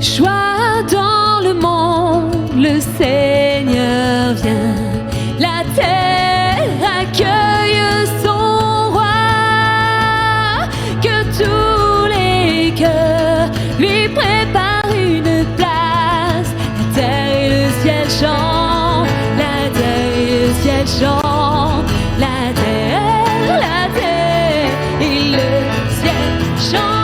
Joie dans le monde, le Seigneur vient. La terre accueille son roi. Que tous les cœurs lui préparent une place. La terre et le ciel chantent, la terre et le ciel chantent. La terre et le ciel chantent.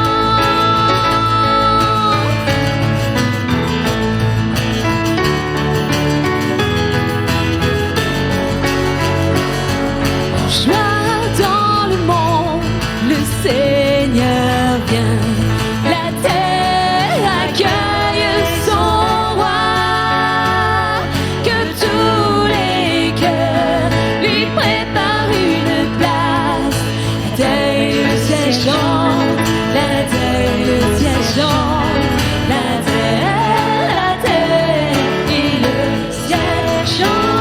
Seigneur vient, la terre accueille son roi. Que tous les cœurs lui préparent une place. La terre et le ciel chantent, la terre et le ciel chantent. La terre et le ciel chantent.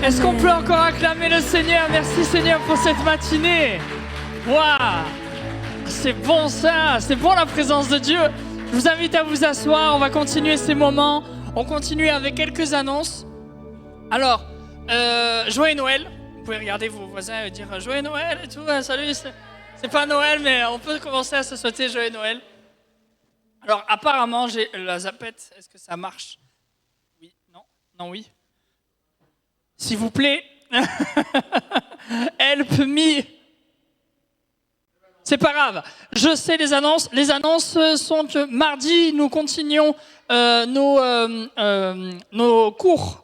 Est-ce qu'on peut encore acclamer le Seigneur? Merci Seigneur pour cette matinée. Waouh, c'est bon ça, c'est bon la présence de Dieu. Je vous invite à vous asseoir, on va continuer ces moments. On continue avec quelques annonces. Alors, joyeux Noël. Vous pouvez regarder vos voisins et dire joyeux Noël et tout. Salut, c'est pas Noël, mais on peut commencer à se souhaiter joyeux Noël. Alors, apparemment, j'ai la zapette. Est-ce que ça marche? Oui, non, non, oui. S'il vous plaît, help me. C'est pas grave. Je sais les annonces. Les annonces sont que mardi, nous continuons nos cours.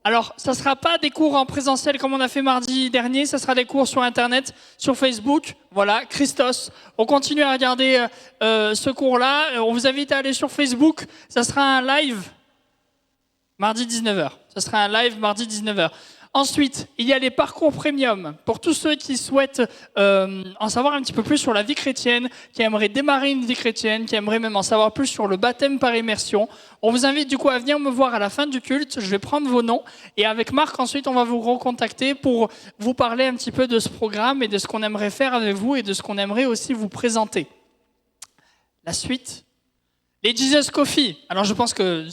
Alors, ça ne sera pas des cours en présentiel comme on a fait mardi dernier. Ça sera des cours sur Internet, sur Facebook. Voilà, Christos. On continue à regarder ce cours-là. On vous invite à aller sur Facebook. Ça sera un live. Mardi 19h. Ce sera un live mardi 19h. Ensuite, il y a les parcours premium pour tous ceux qui souhaitent en savoir un petit peu plus sur la vie chrétienne, qui aimeraient démarrer une vie chrétienne, qui aimeraient même en savoir plus sur le baptême par immersion. On vous invite du coup à venir me voir à la fin du culte. Je vais prendre vos noms et avec Marc, ensuite, on va vous recontacter pour vous parler un petit peu de ce programme et de ce qu'on aimerait faire avec vous et de ce qu'on aimerait aussi vous présenter. La suite, les Jesus Coffee. Alors, je pense que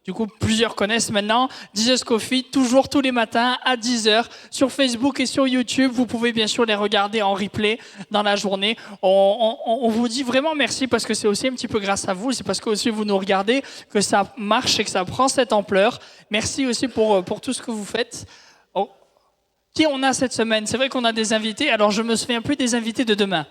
du coup, plusieurs connaissent maintenant. Jesus Coffee, toujours tous les matins à 10h sur Facebook et sur YouTube. Vous pouvez bien sûr les regarder en replay dans la journée. On vous dit vraiment merci parce que c'est aussi un petit peu grâce à vous. C'est parce que aussi vous nous regardez que ça marche et que ça prend cette ampleur. Merci aussi pour tout ce que vous faites. Oh, Qui on a cette semaine? C'est vrai qu'on a des invités. Alors, je me souviens plus des invités de demain.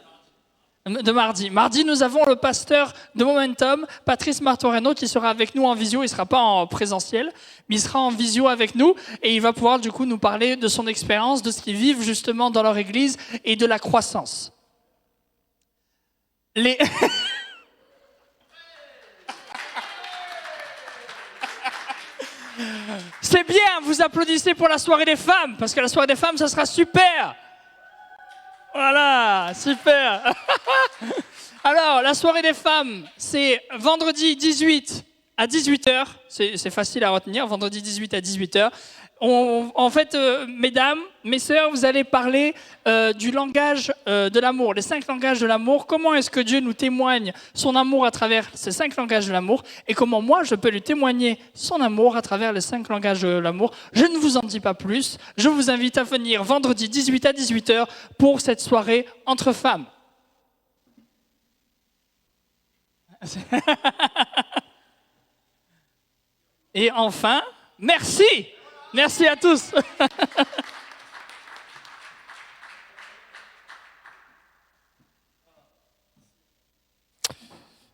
De mardi. Mardi, nous avons le pasteur de Momentum, Patrice Martoreno, qui sera avec nous en visio. Il ne sera pas en présentiel, mais il sera en visio avec nous. Et il va pouvoir du coup nous parler de son expérience, de ce qu'ils vivent justement dans leur église et de la croissance. C'est bien, vous applaudissez pour la soirée des femmes, parce que la soirée des femmes, ça sera super. Voilà, super. Alors, la soirée des femmes, c'est vendredi 18 à 18h. C'est facile à retenir, vendredi 18 à 18h. En fait, mesdames, mes sœurs, vous allez parler du langage de l'amour, les 5 langages de l'amour. Comment est-ce que Dieu nous témoigne son amour à travers ces 5 langages de l'amour et comment moi, je peux lui témoigner son amour à travers les 5 langages de l'amour. Je ne vous en dis pas plus. Je vous invite à venir vendredi 18 à 18h pour cette soirée entre femmes. Et enfin, merci. Merci à tous.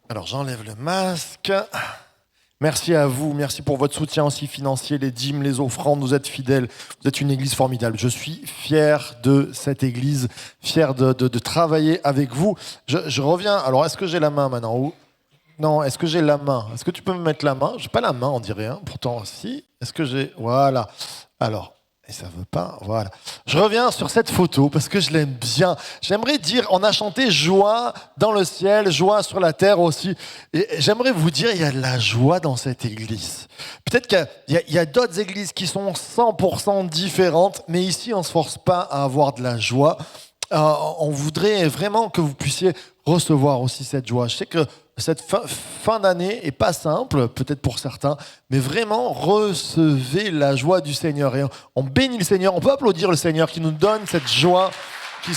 Alors j'enlève le masque. Merci à vous, merci pour votre soutien aussi financier, les dîmes, les offrandes, vous êtes fidèles, vous êtes une église formidable. Je suis fier de cette église, fier de travailler avec vous. Je reviens, alors est-ce que j'ai la main maintenant? Non, est-ce que j'ai la main? Est-ce que tu peux me mettre la main? J'ai pas la main, on dirait, hein. Pourtant si. Est-ce que j'ai... Voilà. Alors, et ça veut pas, voilà. Je reviens sur cette photo parce que je l'aime bien. J'aimerais dire, on a chanté joie dans le ciel, joie sur la terre aussi. Et j'aimerais vous dire, il y a de la joie dans cette église. Peut-être qu'il y a d'autres églises qui sont 100% différentes, mais ici, on ne se force pas à avoir de la joie. On voudrait vraiment que vous puissiez recevoir aussi cette joie. Je sais que cette fin d'année est pas simple, peut-être pour certains, mais vraiment recevez la joie du Seigneur. Et on bénit le Seigneur, on peut applaudir le Seigneur qui nous donne cette joie qui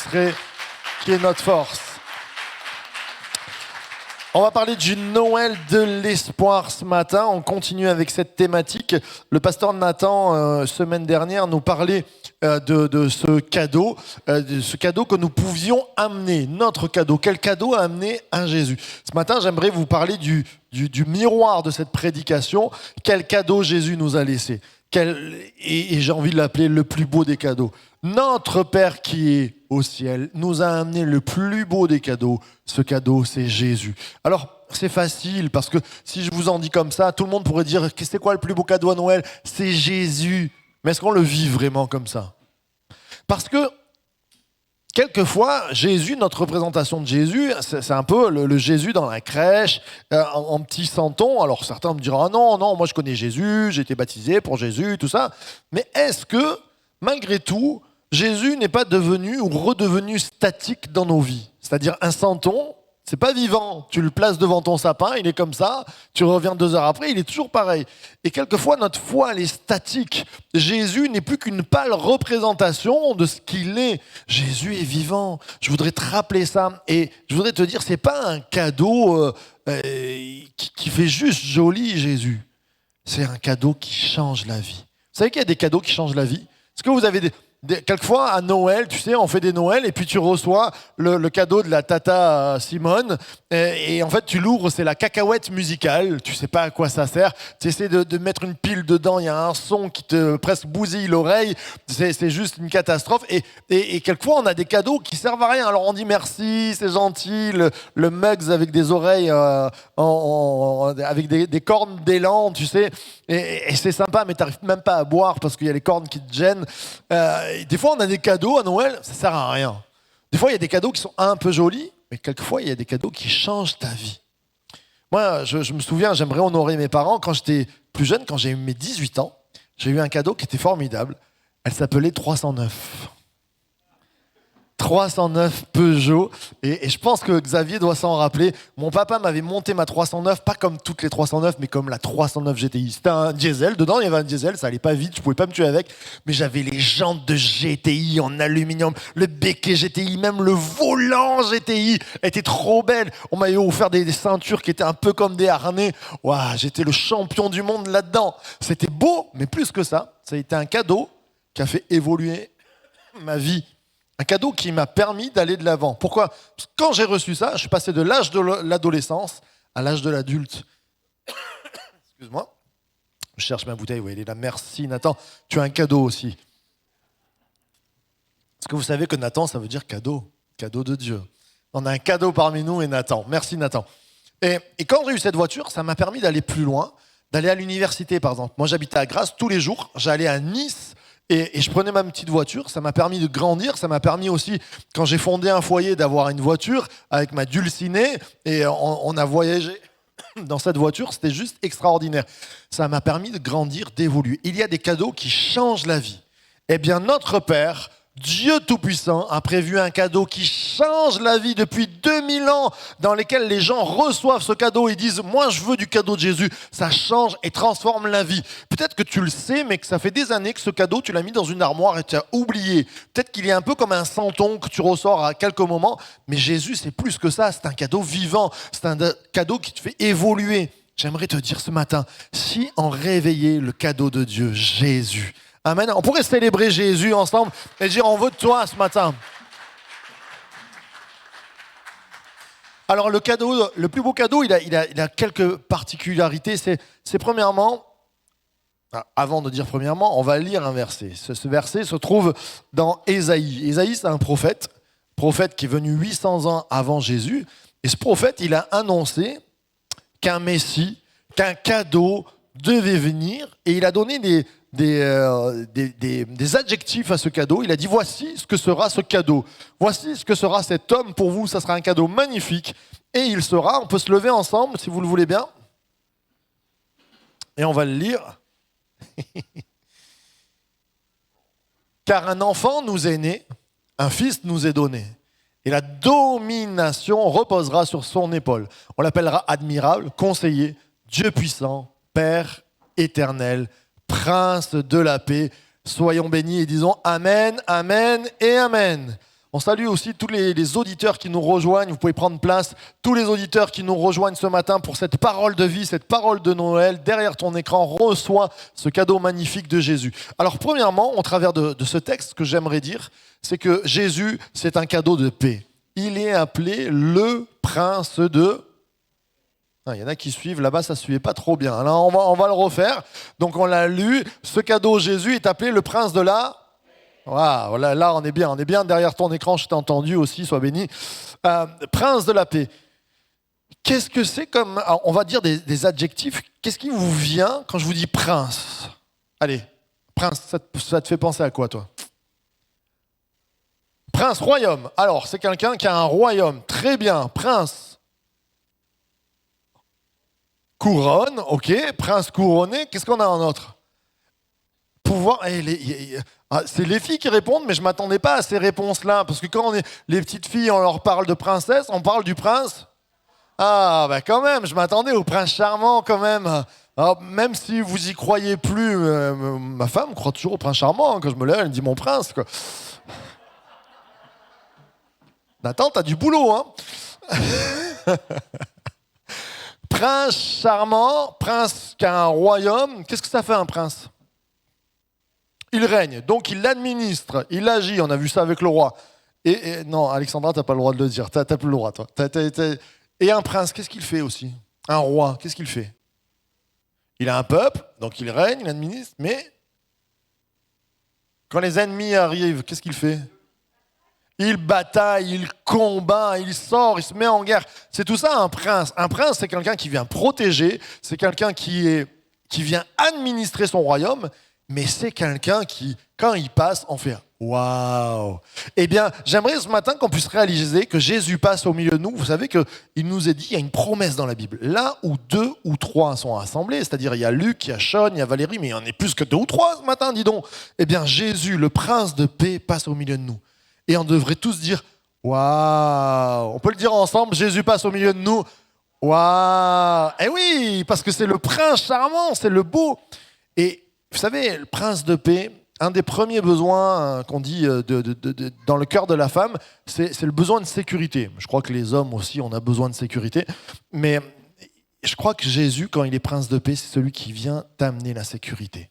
est notre force. On va parler du Noël de l'espoir ce matin. On continue avec cette thématique. Le pasteur Nathan, semaine dernière, nous parlait de ce cadeau que nous pouvions amener, notre cadeau. Quel cadeau amener à Jésus? Ce matin, j'aimerais vous parler du miroir de cette prédication. Quel cadeau Jésus nous a laissé? Et j'ai envie de l'appeler le plus beau des cadeaux. Notre Père qui est au ciel nous a amené le plus beau des cadeaux. Ce cadeau, c'est Jésus. Alors, c'est facile parce que si je vous en dis comme ça, tout le monde pourrait dire c'est quoi le plus beau cadeau à Noël? C'est Jésus. Mais est-ce qu'on le vit vraiment comme ça? Parce que quelquefois, Jésus, notre représentation de Jésus, c'est un peu le Jésus dans la crèche, en petit santon. Alors certains me diront, ah non, moi je connais Jésus, j'ai été baptisé pour Jésus, tout ça. Mais est-ce que, malgré tout, Jésus n'est pas devenu ou redevenu statique dans nos vies? C'est-à-dire un santon, c'est pas vivant. Tu le places devant ton sapin, il est comme ça, tu reviens 2 heures après, il est toujours pareil. Et quelquefois, notre foi, elle est statique. Jésus n'est plus qu'une pâle représentation de ce qu'il est. Jésus est vivant. Je voudrais te rappeler ça. Et je voudrais te dire, c'est pas un cadeau qui fait juste joli, Jésus. C'est un cadeau qui change la vie. Vous savez qu'il y a des cadeaux qui changent la vie? Est-ce que vous avez quelquefois à Noël, tu sais, on fait des Noëls et puis tu reçois le cadeau de la tata Simone et en fait tu l'ouvres, c'est la cacahuète musicale, tu sais pas à quoi ça sert, tu essaies de mettre une pile dedans, il y a un son qui te presque bousille l'oreille, c'est juste une catastrophe et quelquefois on a des cadeaux qui servent à rien, alors on dit merci, c'est gentil, le mugs avec des oreilles avec des cornes d'élan, tu sais, et c'est sympa mais t'arrives même pas à boire parce qu'il y a les cornes qui te gênent. Des fois, on a des cadeaux à Noël, ça sert à rien. Des fois, il y a des cadeaux qui sont un peu jolis, mais quelquefois, il y a des cadeaux qui changent ta vie. Moi, je me souviens, j'aimerais honorer mes parents. Quand j'étais plus jeune, quand j'ai eu mes 18 ans, j'ai eu un cadeau qui était formidable. Elle s'appelait 309. 309 Peugeot. Et je pense que Xavier doit s'en rappeler. Mon papa m'avait monté ma 309, pas comme toutes les 309, mais comme la 309 GTI. C'était un diesel. Dedans, il y avait un diesel. Ça allait pas vite. Je pouvais pas me tuer avec. Mais j'avais les jantes de GTI en aluminium, le béquet GTI, même le volant GTI était trop belle. On m'avait offert des ceintures qui étaient un peu comme des harnais. Ouah, j'étais le champion du monde là-dedans. C'était beau, mais plus que ça, ça a été un cadeau qui a fait évoluer ma vie. Un cadeau qui m'a permis d'aller de l'avant. Pourquoi ? Parce que quand j'ai reçu ça, je suis passé de l'âge de l'adolescence à l'âge de l'adulte. Excuse-moi. Je cherche ma bouteille. Oui, elle est là. Merci Nathan. Tu as un cadeau aussi. Est-ce que vous savez que Nathan, ça veut dire cadeau ? Cadeau de Dieu. On a un cadeau parmi nous et Nathan. Merci Nathan. Et quand j'ai eu cette voiture, ça m'a permis d'aller plus loin, d'aller à l'université par exemple. Moi j'habitais à Grasse tous les jours, j'allais à Nice et je prenais ma petite voiture. Ça m'a permis de grandir, ça m'a permis aussi, quand j'ai fondé un foyer, d'avoir une voiture avec ma dulcinée et on a voyagé dans cette voiture, c'était juste extraordinaire. Ça m'a permis de grandir, d'évoluer. Il y a des cadeaux qui changent la vie. Eh bien notre Père, Dieu Tout-Puissant a prévu un cadeau qui change la vie depuis 2000 ans, dans lesquels les gens reçoivent ce cadeau et disent « Moi, je veux du cadeau de Jésus ». Ça change et transforme la vie. Peut-être que tu le sais, mais que ça fait des années que ce cadeau, tu l'as mis dans une armoire et tu as oublié. Peut-être qu'il est un peu comme un santon que tu ressors à quelques moments, mais Jésus, c'est plus que ça. C'est un cadeau vivant. C'est un cadeau qui te fait évoluer. J'aimerais te dire ce matin, si on réveillait le cadeau de Dieu, Jésus, amen. On pourrait célébrer Jésus ensemble et dire on veut de toi ce matin. Alors le cadeau, le plus beau cadeau, il a quelques particularités. C'est premièrement, avant de dire premièrement, on va lire un verset. Ce verset se trouve dans Ésaïe. Ésaïe, c'est un prophète qui est venu 800 ans avant Jésus. Et ce prophète, il a annoncé qu'un Messie, qu'un cadeau devait venir. Et il a donné des adjectifs à ce cadeau. Il a dit, voici ce que sera ce cadeau. Voici ce que sera cet homme pour vous. Ça sera un cadeau magnifique. Et il sera, on peut se lever ensemble si vous le voulez bien. Et on va le lire. Car un enfant nous est né, un fils nous est donné. Et la domination reposera sur son épaule. On l'appellera admirable, conseiller, Dieu puissant, Père éternel, Prince de la paix. Soyons bénis et disons Amen, Amen et Amen. On salue aussi tous les auditeurs qui nous rejoignent. Vous pouvez prendre place. Tous les auditeurs qui nous rejoignent ce matin pour cette parole de vie, cette parole de Noël. Derrière ton écran, reçois ce cadeau magnifique de Jésus. Alors premièrement, au travers de ce texte, ce que j'aimerais dire, c'est que Jésus, c'est un cadeau de paix. Il est appelé le Prince de... Il y en a qui suivent, là-bas ça ne suivait pas trop bien. Alors on va le refaire. Donc on l'a lu. Ce cadeau, Jésus, est appelé le Prince de la... Wow, là on est bien derrière ton écran, je t'ai entendu aussi, sois béni. Prince de la paix. Qu'est-ce que c'est comme, alors, on va dire des adjectifs, qu'est-ce qui vous vient quand je vous dis prince ? Allez, prince, ça te fait penser à quoi toi ? Prince, royaume. Alors, c'est quelqu'un qui a un royaume, très bien, prince. Couronne, ok, prince couronné, qu'est-ce qu'on a en autre ? Pouvoir, c'est les filles qui répondent, mais je ne m'attendais pas à ces réponses-là. Parce que quand les petites filles, on leur parle de princesse, on parle du prince. Ah, ben quand même, je m'attendais au prince charmant quand même. Alors, même si vous y croyez plus, ma femme croit toujours au prince charmant. Quand je me lève, elle me dit mon prince. Quoi. Nathan, t'as du boulot, hein. Prince charmant, prince qui a un royaume. Qu'est-ce que ça fait un prince ? Il règne, donc il administre, il agit. On a vu ça avec le roi. Et non, Alexandra, t'as pas le droit de le dire. T'as plus le droit, toi. Et un prince, qu'est-ce qu'il fait aussi ? Un roi, qu'est-ce qu'il fait ? Il a un peuple, donc il règne, il administre, mais quand les ennemis arrivent, qu'est-ce qu'il fait ? Il bataille, il combat, il sort, il se met en guerre. C'est tout ça un prince. Un prince, c'est quelqu'un qui vient protéger, c'est quelqu'un qui vient administrer son royaume, mais c'est quelqu'un qui, quand il passe, on fait « Waouh !» Eh bien, j'aimerais ce matin qu'on puisse réaliser que Jésus passe au milieu de nous. Vous savez qu'il nous est dit, il y a une promesse dans la Bible. Là où 2 ou 3 sont rassemblés, c'est-à-dire il y a Luc, il y a Sean, il y a Valérie, mais il y en a plus que 2 ou 3 ce matin, dis donc. Eh bien, Jésus, le prince de paix, passe au milieu de nous. Et on devrait tous dire « Waouh !» On peut le dire ensemble, Jésus passe au milieu de nous. Waouh ! Eh oui, parce que c'est le prince charmant, c'est le beau. Et vous savez, le prince de paix, un des premiers besoins qu'on dit dans le cœur de la femme, c'est le besoin de sécurité. Je crois que les hommes aussi, on a besoin de sécurité. Mais je crois que Jésus, quand il est prince de paix, c'est celui qui vient t'amener la sécurité.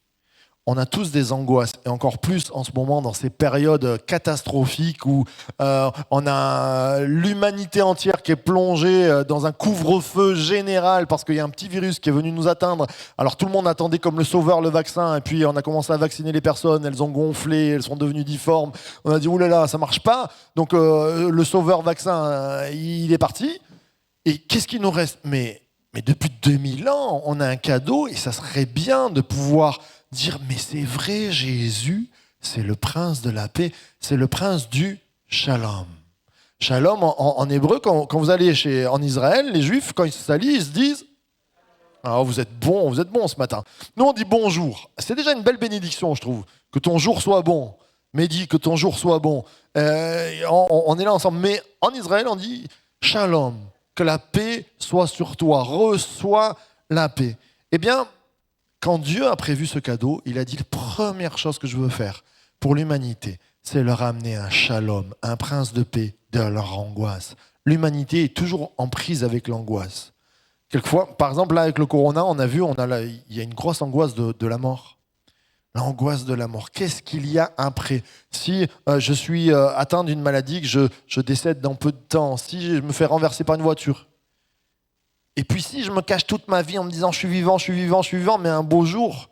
on a tous des angoisses, et encore plus en ce moment dans ces périodes catastrophiques où on a l'humanité entière qui est plongée dans un couvre-feu général parce qu'il y a un petit virus qui est venu nous atteindre. Alors tout le monde attendait comme le sauveur le vaccin, et puis on a commencé à vacciner les personnes, elles ont gonflé, elles sont devenues difformes. On a dit oulala, ça marche pas. Donc le sauveur vaccin, il est parti. Et qu'est-ce qu'il nous reste ? Mais depuis 2000 ans, on a un cadeau, et ça serait bien de pouvoir dire, mais c'est vrai, Jésus, c'est le prince de la paix, c'est le prince du shalom. Shalom, en hébreu, quand vous allez en Israël, les Juifs, quand ils se s'allient, ils se disent, ah, vous êtes bons ce matin. Nous, on dit bonjour. C'est déjà une belle bénédiction, je trouve, que ton jour soit bon. Mehdi, que ton jour soit bon. On est là ensemble. Mais en Israël, on dit shalom, que la paix soit sur toi, reçois la paix. Eh bien, quand Dieu a prévu ce cadeau, il a dit la première chose que je veux faire pour l'humanité, c'est leur amener un shalom, un prince de paix de leur angoisse. L'humanité est toujours en prise avec l'angoisse. Quelquefois, par exemple, là avec le corona, on a vu, il y a une grosse angoisse de la mort. L'angoisse de la mort. Qu'est-ce qu'il y a après ? Si je suis atteint d'une maladie, que je décède dans peu de temps, si je me fais renverser par une voiture, et puis si je me cache toute ma vie en me disant je suis vivant, mais un beau jour,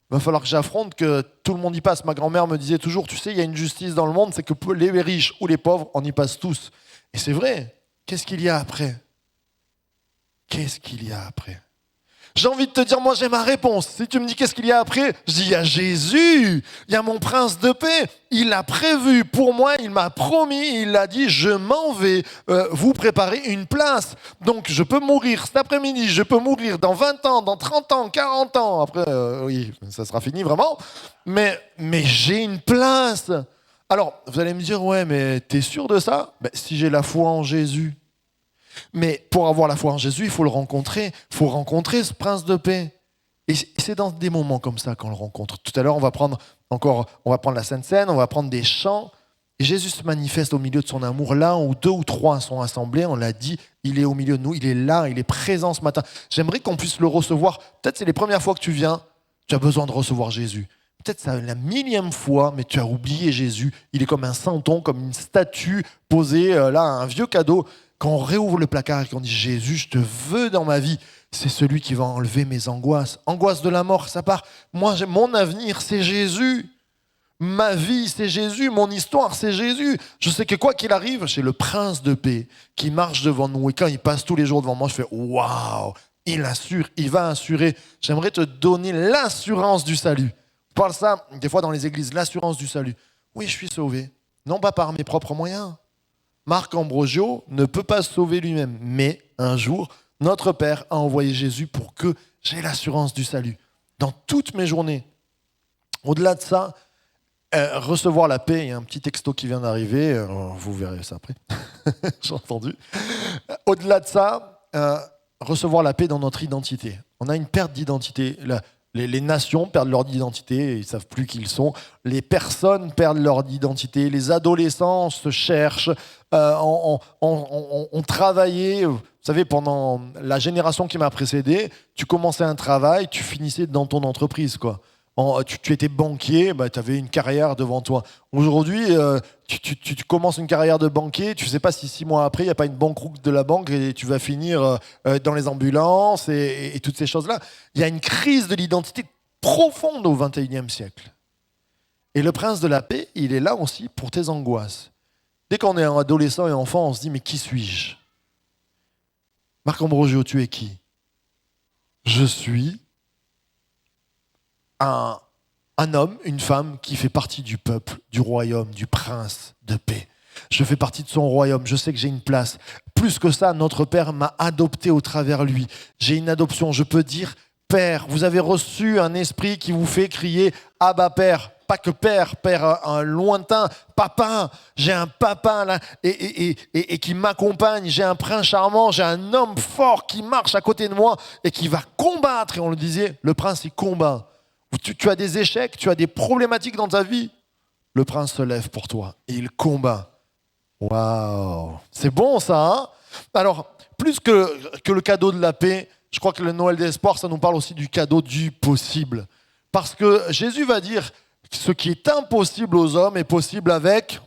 il va falloir que j'affronte que tout le monde y passe. Ma grand-mère me disait toujours, tu sais, il y a une justice dans le monde, c'est que les riches ou les pauvres, on y passe tous. Et c'est vrai. Qu'est-ce qu'il y a après ? Qu'est-ce qu'il y a après ? J'ai envie de te dire, moi j'ai ma réponse. Si tu me dis qu'est-ce qu'il y a après, je dis il y a Jésus, il y a mon prince de paix. Il a prévu pour moi, il m'a promis, il a dit je m'en vais vous préparer une place. Donc je peux mourir cet après-midi, je peux mourir dans 20 ans, dans 30 ans, 40 ans. Après, oui, ça sera fini vraiment. Mais j'ai une place. Alors, vous allez me dire, ouais, mais t'es sûr de ça ? Si j'ai la foi en Jésus. Mais pour avoir la foi en Jésus, il faut le rencontrer. Il faut rencontrer ce prince de paix. Et c'est dans des moments comme ça qu'on le rencontre. Tout à l'heure, on va prendre la Sainte Seine, on va prendre des chants. Et Jésus se manifeste au milieu de son amour. Là où 2 ou 3 sont assemblés, on l'a dit, il est au milieu de nous, il est là, il est présent ce matin. J'aimerais qu'on puisse le recevoir. Peut-être c'est les premières fois que tu viens, tu as besoin de recevoir Jésus. Peut-être c'est la 1000e fois, mais tu as oublié Jésus. Il est comme un santon, comme une statue posée là, un vieux cadeau. Quand on réouvre le placard et qu'on dit « Jésus, je te veux dans ma vie », c'est celui qui va enlever mes angoisses. Angoisse de la mort, ça part. Moi, mon avenir, c'est Jésus. Ma vie, c'est Jésus. Mon histoire, c'est Jésus. Je sais que quoi qu'il arrive, c'est le prince de paix qui marche devant nous. Et quand il passe tous les jours devant moi, je fais « Waouh !» Il assure, il va assurer. J'aimerais te donner l'assurance du salut. Je parle ça des fois dans les églises, l'assurance du salut. Oui, je suis sauvé. Non pas par mes propres moyens. Marc Ambrogio ne peut pas se sauver lui-même. Mais un jour, notre Père a envoyé Jésus pour que j'ai l'assurance du salut. Dans toutes mes journées. Au-delà de ça, recevoir la paix, il y a un petit texto qui vient d'arriver, vous verrez ça après, j'ai entendu. Au-delà de ça, recevoir la paix dans notre identité. On a une perte d'identité. Les nations perdent leur identité, ils ne savent plus qui ils sont. Les personnes perdent leur identité. Les adolescents se cherchent, ont travaillé. Vous savez, pendant la génération qui m'a précédé, tu commençais un travail, tu finissais dans ton entreprise, quoi. Tu étais banquier, tu avais une carrière devant toi. Aujourd'hui, tu commences une carrière de banquier, tu ne sais pas si 6 mois après, il n'y a pas une banqueroute de la banque et tu vas finir dans les ambulances et toutes ces choses-là. Il y a une crise de l'identité profonde au XXIe siècle. Et le prince de la paix, il est là aussi pour tes angoisses. Dès qu'on est adolescent et enfant, on se dit « mais qui suis-je » Marc Ambrogio, tu es qui ? Je suis un homme, une femme qui fait partie du peuple, du royaume, du prince de paix. Je fais partie de son royaume, je sais que j'ai une place. Plus que ça, notre Père m'a adopté au travers lui. J'ai une adoption, je peux dire « Père ». Vous avez reçu un esprit qui vous fait crier « Abba Père ». Pas que Père un lointain, papa. J'ai un papa là et qui m'accompagne. J'ai un prince charmant, j'ai un homme fort qui marche à côté de moi et qui va combattre. Et on le disait, le prince il combat. Tu as des échecs, tu as des problématiques dans ta vie. Le prince se lève pour toi et il combat. Waouh, c'est bon ça, hein? Alors, plus que le cadeau de la paix, je crois que le Noël d'espoir, ça nous parle aussi du cadeau du possible. Parce que Jésus va dire ce qui est impossible aux hommes est possible avec...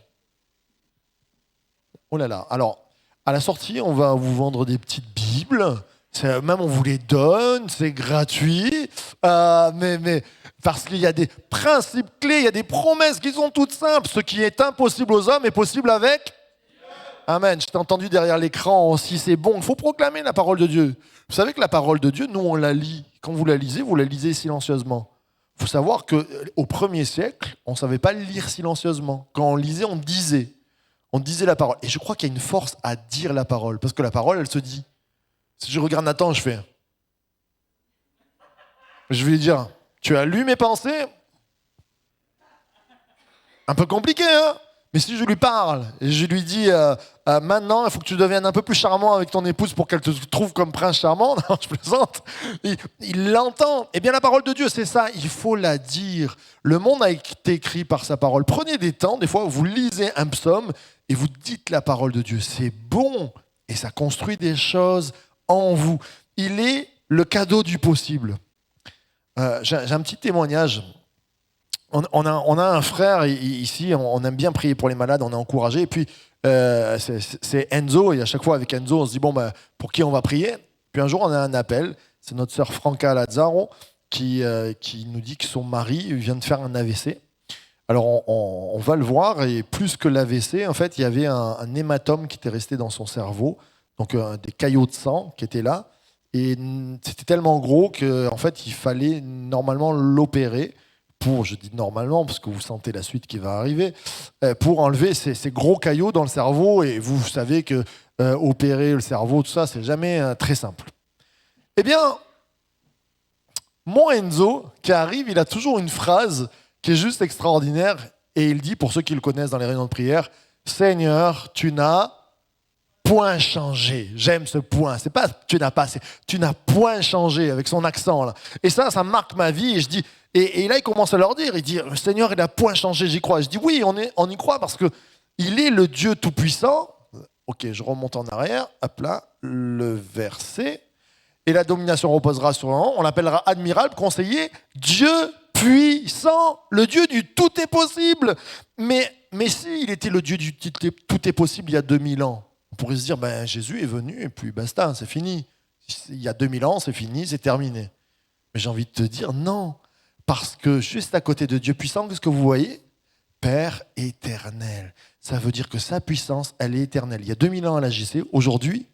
Oh là là. Alors, à la sortie, on va vous vendre des petites Bibles. Même on vous les donne, c'est gratuit. Mais parce qu'il y a des principes clés, il y a des promesses qui sont toutes simples. Ce qui est impossible aux hommes est possible avec... Amen. Je t'ai entendu derrière l'écran aussi, c'est bon. Il faut proclamer la parole de Dieu. Vous savez que la parole de Dieu, nous, on la lit. Quand vous la lisez silencieusement. Il faut savoir qu'au 1er siècle, on ne savait pas lire silencieusement. Quand on lisait, on disait. On disait la parole. Et je crois qu'il y a une force à dire la parole. Parce que la parole, elle se dit. Si je regarde Nathan, je fais... Je vais lui dire, tu as lu mes pensées? Un peu compliqué, hein? Mais si je lui parle et je lui dis maintenant, il faut que tu deviennes un peu plus charmant avec ton épouse pour qu'elle te trouve comme prince charmant, non, je plaisante, il l'entend. Eh bien, la parole de Dieu, c'est ça, il faut la dire. Le monde a été écrit par sa parole. Prenez des temps, des fois, vous lisez un psaume et vous dites la parole de Dieu. C'est bon et ça construit des choses en vous. Il est le cadeau du possible. J'ai un petit témoignage. On a un frère ici, on aime bien prier pour les malades, on est encouragé. Et puis, c'est Enzo, et à chaque fois avec Enzo, on se dit, bon, pour qui on va prier? Puis un jour, on a un appel, c'est notre sœur Franca Lazzaro qui nous dit que son mari vient de faire un AVC. Alors, on va le voir, et plus que l'AVC, en fait, il y avait un hématome qui était resté dans son cerveau, donc des caillots de sang qui étaient là. Et c'était tellement gros qu'en fait, il fallait normalement l'opérer. Je dis normalement, parce que vous sentez la suite qui va arriver, pour enlever ces gros caillots dans le cerveau. Et vous savez que opérer le cerveau, tout ça, c'est jamais très simple. Eh bien, mon Enzo, qui arrive, il a toujours une phrase qui est juste extraordinaire. Et il dit, pour ceux qui le connaissent dans les réunions de prière, « Seigneur, tu n'as point changé. » J'aime ce point. C'est pas tu n'as pas, c'est tu n'as point changé, avec son accent là. Et ça marque ma vie. Et je dis, et là il commence à leur dire, il dit, le Seigneur il a point changé, j'y crois. Je dis oui, on y croit parce que il est le Dieu tout puissant. Ok, je remonte en arrière. Hop là, le verset. Et la domination reposera sur un. On l'appellera admirable, conseiller, Dieu puissant, le Dieu du tout est possible. Mais s'il était le Dieu du tout est possible il y a 2000 ans. On pourrait se dire, Jésus est venu et puis basta, c'est fini. Il y a 2000 ans, c'est fini, c'est terminé. Mais j'ai envie de te dire non, parce que juste à côté de Dieu puissant, qu'est-ce que vous voyez? Père éternel. Ça veut dire que sa puissance, elle est éternelle. Il y a 2000 ans, elle agissait. Aujourd'hui,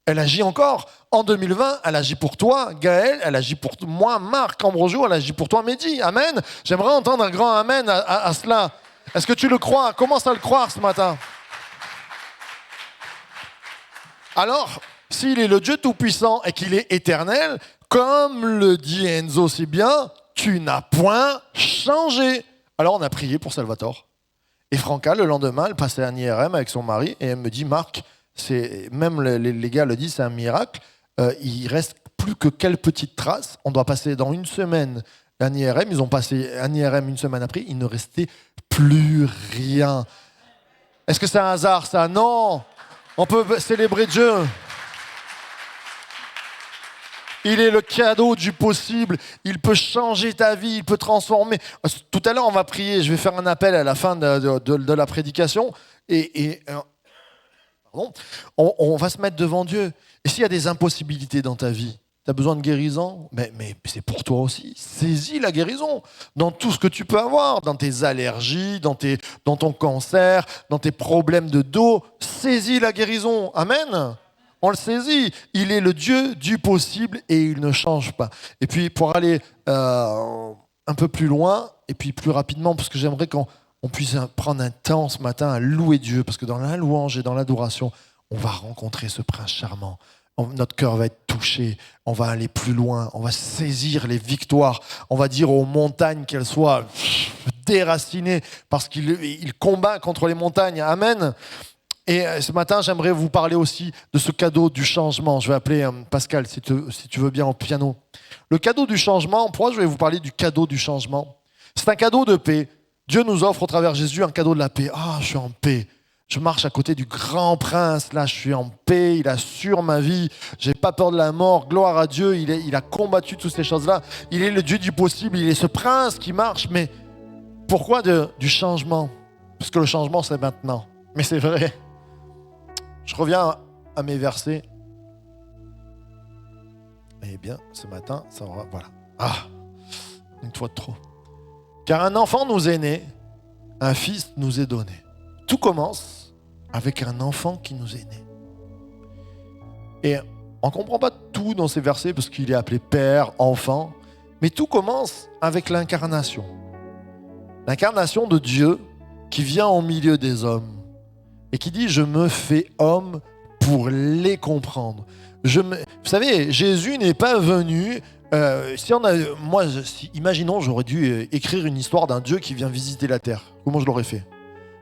elle agit encore. En 2020, elle agit pour toi, Gaël, elle agit pour moi, Marc, Ambrosio, elle agit pour toi, Mehdi. Amen. J'aimerais entendre un grand amen à cela. Est-ce que tu le crois? Commence à le croire ce matin. Alors, s'il est le Dieu Tout-Puissant et qu'il est éternel, comme le dit Enzo si bien, tu n'as point changé. Alors, on a prié pour Salvatore. Et Franca, le lendemain, elle passait un IRM avec son mari et elle me dit, Marc, même les gars le disent, c'est un miracle. Il reste plus que quelques petites traces. On doit passer dans une semaine un IRM. Ils ont passé un IRM une semaine après. Il ne restait plus rien. Est-ce que c'est un hasard, ça? Non. On peut célébrer Dieu. Il est le cadeau du possible. Il peut changer ta vie, il peut transformer. Tout à l'heure, on va prier. Je vais faire un appel à la fin de la prédication. Pardon, on va se mettre devant Dieu. Et s'il y a des impossibilités dans ta vie, tu as besoin de guérison, mais c'est pour toi aussi. Saisis la guérison dans tout ce que tu peux avoir, dans tes allergies, dans ton cancer, dans tes problèmes de dos. Saisis la guérison. Amen. On le saisit. Il est le Dieu du possible et il ne change pas. Et puis pour aller un peu plus loin et puis plus rapidement, parce que j'aimerais qu'on puisse prendre un temps ce matin à louer Dieu, parce que dans la louange et dans l'adoration, on va rencontrer ce prince charmant. Notre cœur va être touché, on va aller plus loin, on va saisir les victoires, on va dire aux montagnes qu'elles soient déracinées, parce qu'il combat contre les montagnes. Amen. Et ce matin, j'aimerais vous parler aussi de ce cadeau du changement. Je vais appeler Pascal, si tu veux bien, au piano. Le cadeau du changement, pourquoi je vais vous parler du cadeau du changement? C'est un cadeau de paix. Dieu nous offre au travers de Jésus un cadeau de la paix. Ah, je suis en paix. Je marche à côté du grand prince, là je suis en paix, il assure ma vie, j'ai pas peur de la mort, gloire à Dieu, il a combattu toutes ces choses-là, il est le Dieu du possible, il est ce prince qui marche, mais pourquoi du changement? Parce que le changement c'est maintenant, mais c'est vrai. Je reviens à mes versets. Eh bien, ce matin, ça va, voilà. Une fois de trop. Car un enfant nous est né, un fils nous est donné. Tout commence avec un enfant qui nous est né. Et on ne comprend pas tout dans ces versets parce qu'il est appelé père, enfant, mais tout commence avec l'incarnation. L'incarnation de Dieu qui vient au milieu des hommes et qui dit « Je me fais homme pour les comprendre ». Vous savez, Jésus n'est pas venu... imaginons, j'aurais dû écrire une histoire d'un Dieu qui vient visiter la terre. Comment je l'aurais fait?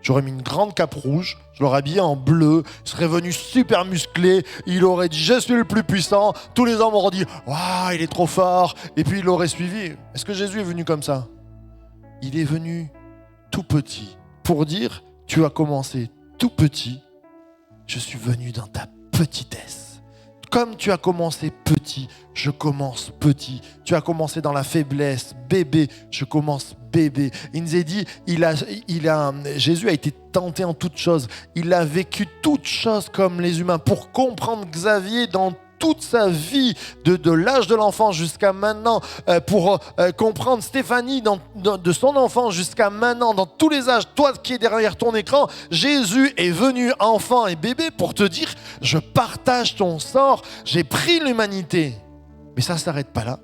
J'aurais mis une grande cape rouge, je l'aurais habillé en bleu, il serait venu super musclé, il aurait dit « Je suis le plus puissant », tous les hommes auraient dit « Waouh, il est trop fort », et puis il l'aurait suivi. Est-ce que Jésus est venu comme ça? Il est venu tout petit pour dire « Tu as commencé tout petit, je suis venu dans ta petitesse ». Comme tu as commencé petit, je commence petit. Tu as commencé dans la faiblesse, bébé, je commence bébé. Il nous est dit, Jésus a été tenté en toutes choses. Il a vécu toutes choses comme les humains. Pour comprendre Xavier dans toute sa vie, de l'âge de l'enfant jusqu'à maintenant, pour comprendre Stéphanie de son enfant jusqu'à maintenant, dans tous les âges, toi qui es derrière ton écran, Jésus est venu enfant et bébé pour te dire, je partage ton sort, j'ai pris l'humanité. Mais ça ne s'arrête pas là.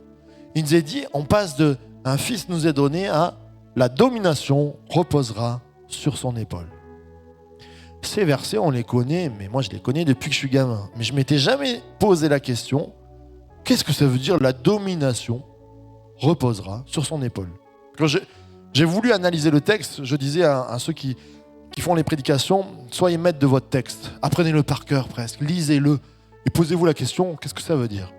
Il nous est dit, on passe de un fils nous est donné à la domination reposera sur son épaule. Ces versets, on les connaît, mais moi je les connais depuis que je suis gamin. Mais je ne m'étais jamais posé la question, qu'est-ce que ça veut dire la domination reposera sur son épaule? Quand j'ai voulu analyser le texte, je disais à ceux qui font les prédications, soyez maîtres de votre texte, apprenez-le par cœur presque, lisez-le et posez-vous la question, qu'est-ce que ça veut dire?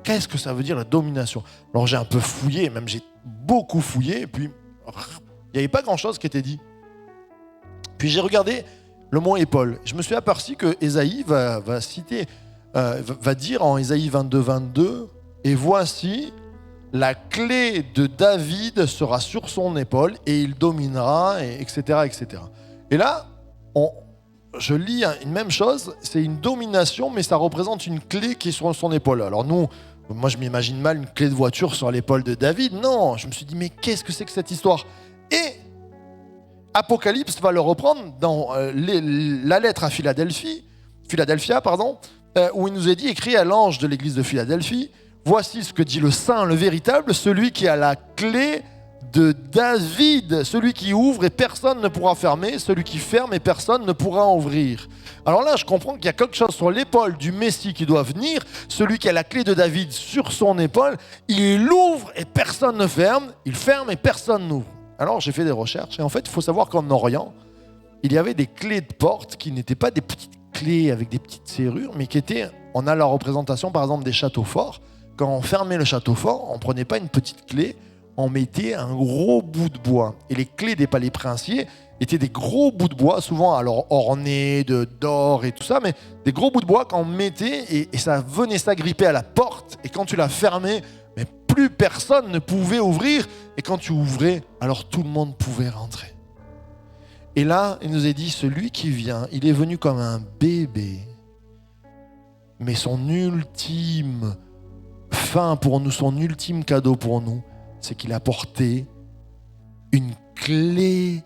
Qu'est-ce que ça veut dire la domination? Alors j'ai un peu fouillé, même j'ai beaucoup fouillé, et puis il n'y avait pas grand-chose qui était dit. Puis j'ai regardé le mot épaule. Je me suis aperçu que Ésaïe va dire en Ésaïe 22, 22, et voici, la clé de David sera sur son épaule et il dominera, etc., etc. Et là, je lis une même chose, c'est une domination, mais ça représente une clé qui est sur son épaule. Alors moi je m'imagine mal une clé de voiture sur l'épaule de David. Non, je me suis dit, mais qu'est-ce que c'est que cette histoire? Et Apocalypse va le reprendre dans la lettre à Philadelphia, où il nous est dit, écrit à l'ange de l'église de Philadelphie, voici ce que dit le saint, le véritable, celui qui a la clé de David, celui qui ouvre et personne ne pourra fermer, celui qui ferme et personne ne pourra ouvrir. Alors là, je comprends qu'il y a quelque chose sur l'épaule du Messie qui doit venir, celui qui a la clé de David sur son épaule, il ouvre et personne ne ferme, il ferme et personne n'ouvre. Alors j'ai fait des recherches et en fait il faut savoir qu'en Orient, il y avait des clés de porte qui n'étaient pas des petites clés avec des petites serrures, mais qui étaient, on a la représentation par exemple des châteaux forts. Quand on fermait le château fort, on ne prenait pas une petite clé, on mettait un gros bout de bois. Et les clés des palais princiers étaient des gros bouts de bois, souvent alors ornés d'or et tout ça, mais des gros bouts de bois qu'on mettait et ça venait s'agripper à la porte. Et quand tu la fermais, mais plus personne ne pouvait ouvrir. Et quand tu ouvrais, alors tout le monde pouvait rentrer. Et là, il nous est dit, celui qui vient, il est venu comme un bébé. Mais son ultime fin pour nous, son ultime cadeau pour nous, c'est qu'il a porté une clé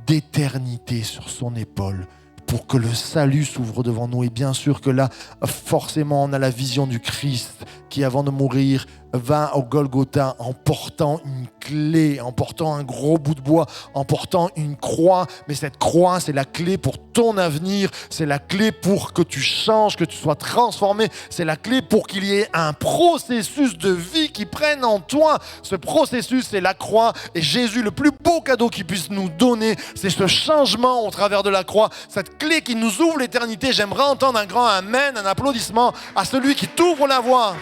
d'éternité sur son épaule pour que le salut s'ouvre devant nous. Et bien sûr que là, forcément, on a la vision du Christ qui, avant de mourir, va au Golgotha en portant une clé, en portant un gros bout de bois, en portant une croix. Mais cette croix, c'est la clé pour ton avenir. C'est la clé pour que tu changes, que tu sois transformé. C'est la clé pour qu'il y ait un processus de vie qui prenne en toi. Ce processus, c'est la croix. Et Jésus, le plus beau cadeau qu'il puisse nous donner, c'est ce changement au travers de la croix. Cette clé qui nous ouvre l'éternité. J'aimerais entendre un grand amen, un applaudissement à celui qui t'ouvre la voie.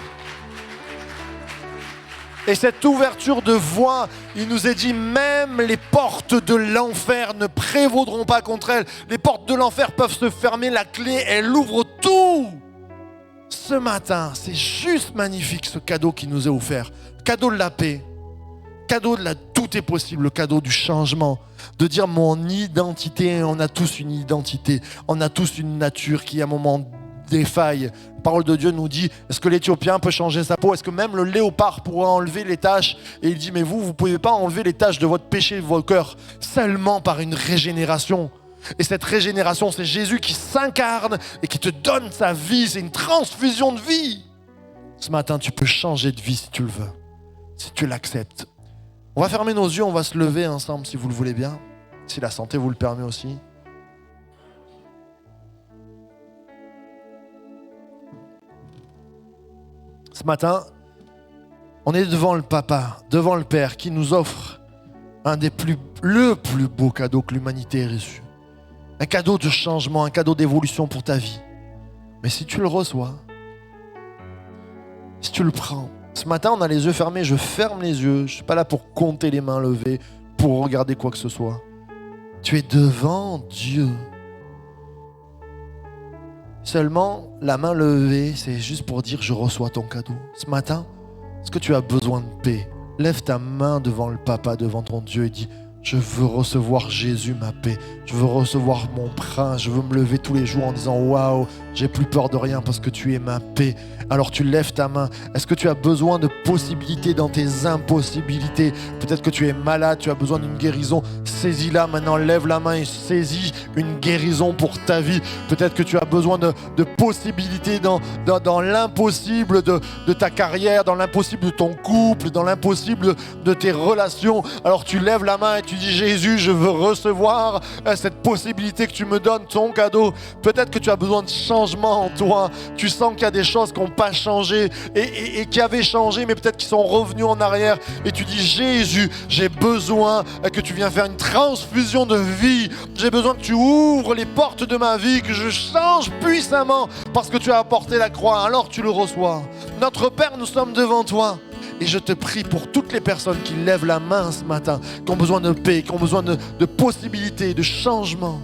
Et cette ouverture de voie, il nous est dit, même les portes de l'enfer ne prévaudront pas contre elle. Les portes de l'enfer peuvent se fermer, la clé, elle ouvre tout. Ce matin, c'est juste magnifique ce cadeau qui nous est offert. Cadeau de la paix, cadeau de la tout est possible, le cadeau du changement. De dire mon identité, on a tous une identité, on a tous une nature qui à un moment défaille. La parole de Dieu nous dit, est-ce que l'Éthiopien peut changer sa peau? Est-ce que même le léopard pourra enlever les taches? Et il dit, mais vous ne pouvez pas enlever les taches de votre péché, de votre cœur, seulement par une régénération. Et cette régénération, c'est Jésus qui s'incarne et qui te donne sa vie. C'est une transfusion de vie. Ce matin, tu peux changer de vie si tu le veux, si tu l'acceptes. On va fermer nos yeux, on va se lever ensemble si vous le voulez bien, si la santé vous le permet aussi. Ce matin, on est devant le Papa, devant le Père qui nous offre le plus beau cadeau que l'humanité ait reçu. Un cadeau de changement, un cadeau d'évolution pour ta vie. Mais si tu le reçois, si tu le prends, ce matin on a les yeux fermés, je ferme les yeux, je ne suis pas là pour compter les mains levées, pour regarder quoi que ce soit. Tu es devant Dieu. Seulement, la main levée, c'est juste pour dire je reçois ton cadeau. Ce matin, est-ce que tu as besoin de paix? Lève ta main devant le Papa, devant ton Dieu et dis je veux recevoir Jésus, ma paix. Je veux recevoir mon prince. Je veux me lever tous les jours en disant waouh, j'ai plus peur de rien parce que tu es ma paix. Alors tu lèves ta main. Est-ce que tu as besoin de possibilités dans tes impossibilités? Peut-être que tu es malade, tu as besoin d'une guérison. Saisis-la maintenant, lève la main et saisis une guérison pour ta vie. Peut-être que tu as besoin de possibilités dans l'impossible de ta carrière, dans l'impossible de ton couple, dans l'impossible de tes relations. Alors tu lèves la main et tu dis Jésus, je veux recevoir cette possibilité que tu me donnes, ton cadeau. Peut-être que tu as besoin de changement en toi. Tu sens qu'il y a des choses qui n'ont pas changé et qui avaient changé, mais peut-être qui sont revenus en arrière. Et tu dis Jésus, j'ai besoin que tu viennes faire une transfusion de vie. J'ai besoin que tu ouvres les portes de ma vie, que je change puissamment parce que tu as apporté la croix. Alors tu le reçois. Notre Père, nous sommes devant toi. Et je te prie pour toutes les personnes qui lèvent la main ce matin, qui ont besoin de paix, qui ont besoin de possibilités, de changement.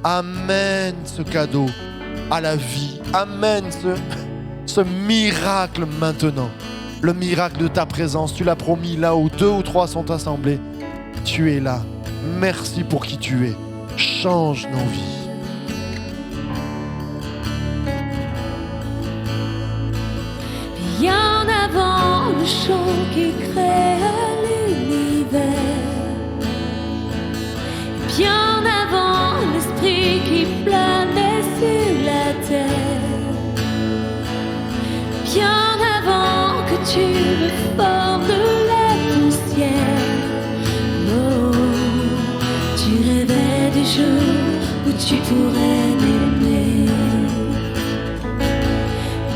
Amène ce cadeau à la vie. Amène ce miracle maintenant. Le miracle de ta présence. Tu l'as promis, là où 2 ou 3 sont assemblés. Tu es là. Merci pour qui tu es. Change nos vies. Bien avant le chant qui crée l'univers, bien avant l'esprit qui planait sur la terre, bien avant que tu me formes de la poussière, oh, tu rêvais du jour où tu pourrais m'aimer.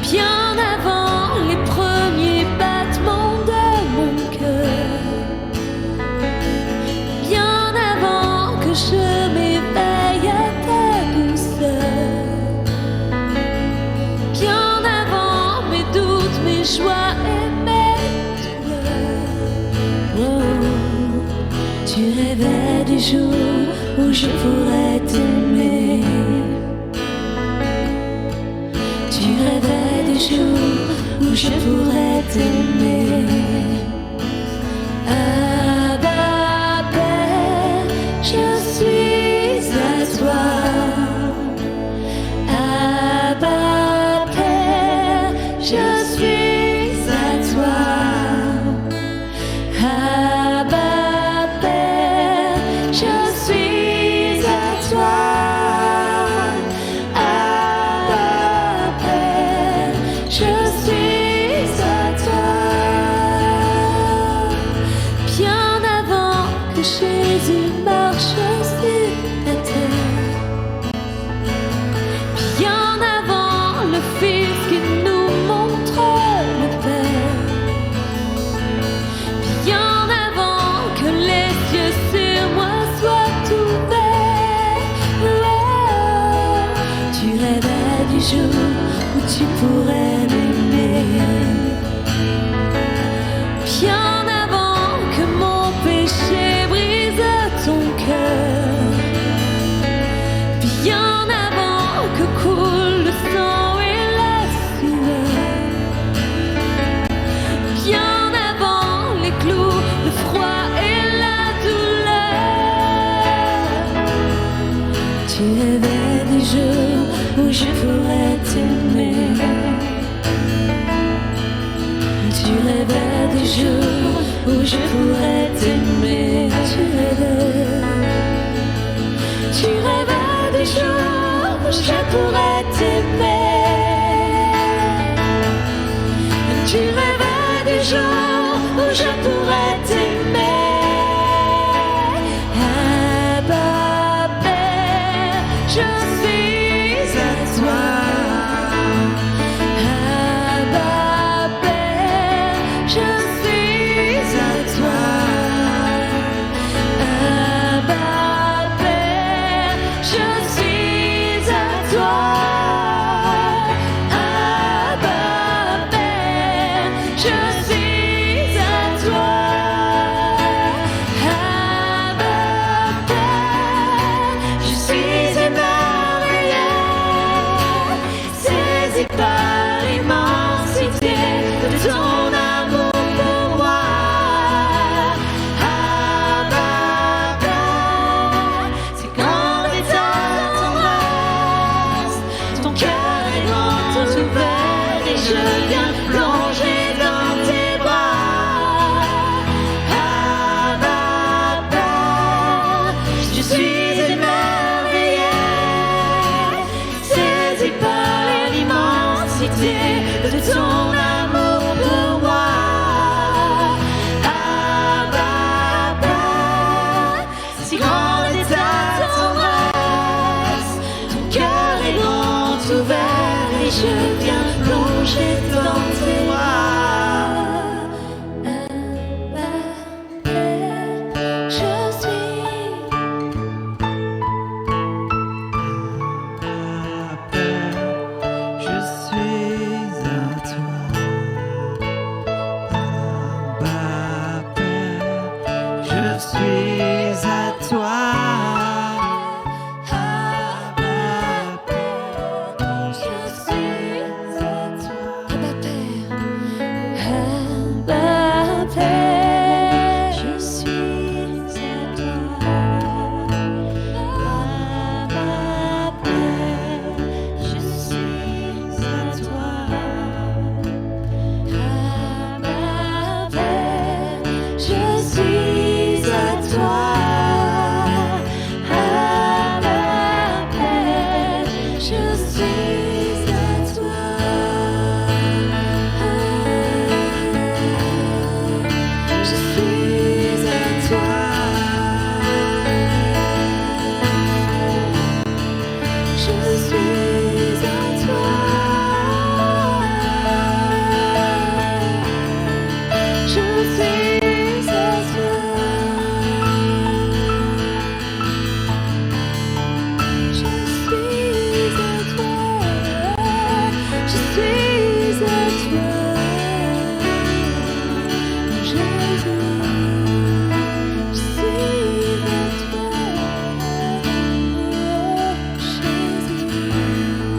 Bien avant les premiers battements de mon cœur, bien avant que je m'éveille à ta douceur, bien avant mes doutes, mes joies et mes douleurs, oh, tu rêvais du jour où je pourrais t'aimer. Tu rêvais du jour où je pourrais t'aimer. Abba, Père, je suis à toi. Abba, Père, je suis à toi. Abba, Père, je suis à toi. Jésus marche sur la terre, bien avant le Fils qui nous montre le Père, bien avant que les yeux sur moi soient ouverts, oh, tu rêvais du jour où tu pourrais m'aimer. rêverai des jours où je pourrais t'aimer. Tu rêvais des jours où je pourrais t'aimer. Tu rêvais des jours où je pourrais t'aimer. Tu rêvais des jours où je pourrais t'aimer. Abba Père, je suis à toi. Abba Père, je suis à toi. Abba Père, je suis à toi. Abba Père, je suis à toi. Abba Père, je suis émerveillée, saisi par l'immensité de ton amour pour moi. Abba Père, c'est grand est ta tendresse, ton cœur est grand ouvert et je viens plonger dans tes bras. Abba Père, je suis émerveillée, saisi par l'immensité de ton amour pour moi. Abba Père, si grande est ta tendresse, ton cœur est grand ouvert et je viens plonger dans tes bras. Abba Père, je suis. Je suis à toi, Abba Père, je suis à toi, Abba Père, Je suis à toi. Abba Père. Abba Père, je suis à toi. Abba Père, je suis à toi. Abba Père, je suis à toi. Abba Père, je suis à toi. Je suis à toi. Je suis à toi. Je suis à toi. Je suis à toi. Je suis à toi. Jésus, je suis à toi. Jésus.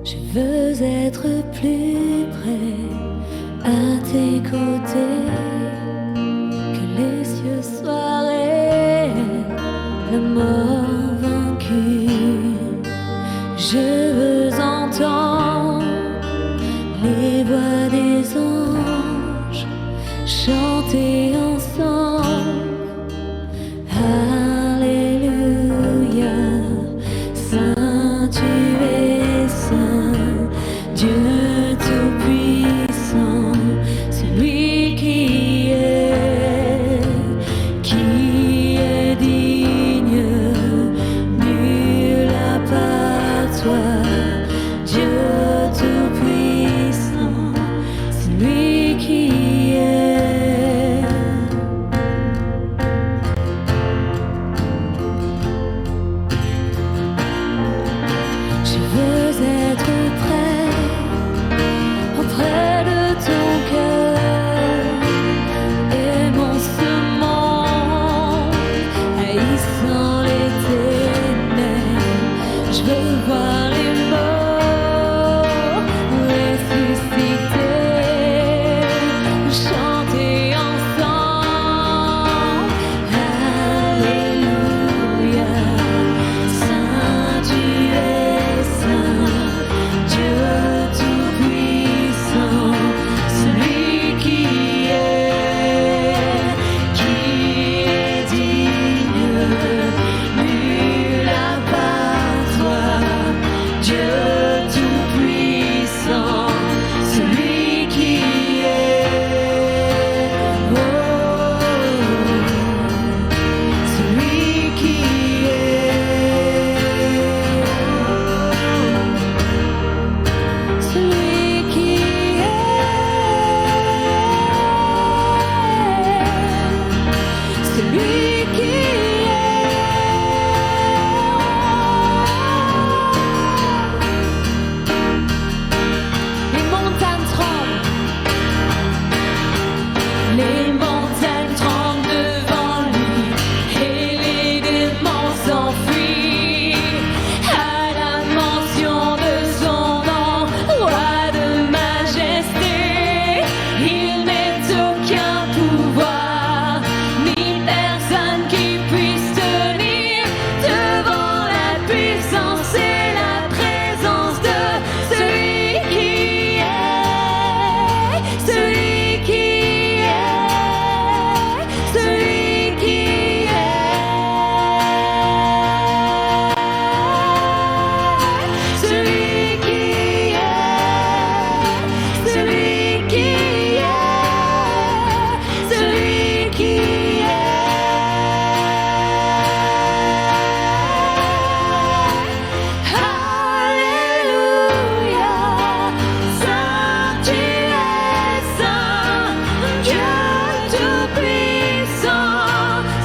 Je veux être plus près à tes côtés, que les cieux soient réels, la mort vaincue. Je veux entendre les voix des anges chanter ensemble. Alléluia, Saint tu es saint, Dieu tout-puissant, celui qui est digne, nul à part toi, Dieu tout-puissant, celui qui est. Je veux être près, auprès de ton cœur, aimant ce monde, haïssant les ténèbres. Je veux voir les morts ressusciter, chanter ensemble. Alléluia, Saint tu es saint, Dieu tout-puissant, celui qui est digne, nul à part toi, Dieu tout-puissant, celui qui est, oh, celui qui est, celui qui est, celui qui est. Les montagnes tremblent, les montagnes tremblent devant lui, et les démons s'enfuient à la mention de son nom, roi de majesté. Il n'est aucun pouvoir, ni personne qui puisse tenir devant la puissance et la présence de celui qui est, celui qui est, celui qui est, celui qui est, celui qui est, celui qui est. Alléluia, Saint tu es saint, Dieu tout-puissant,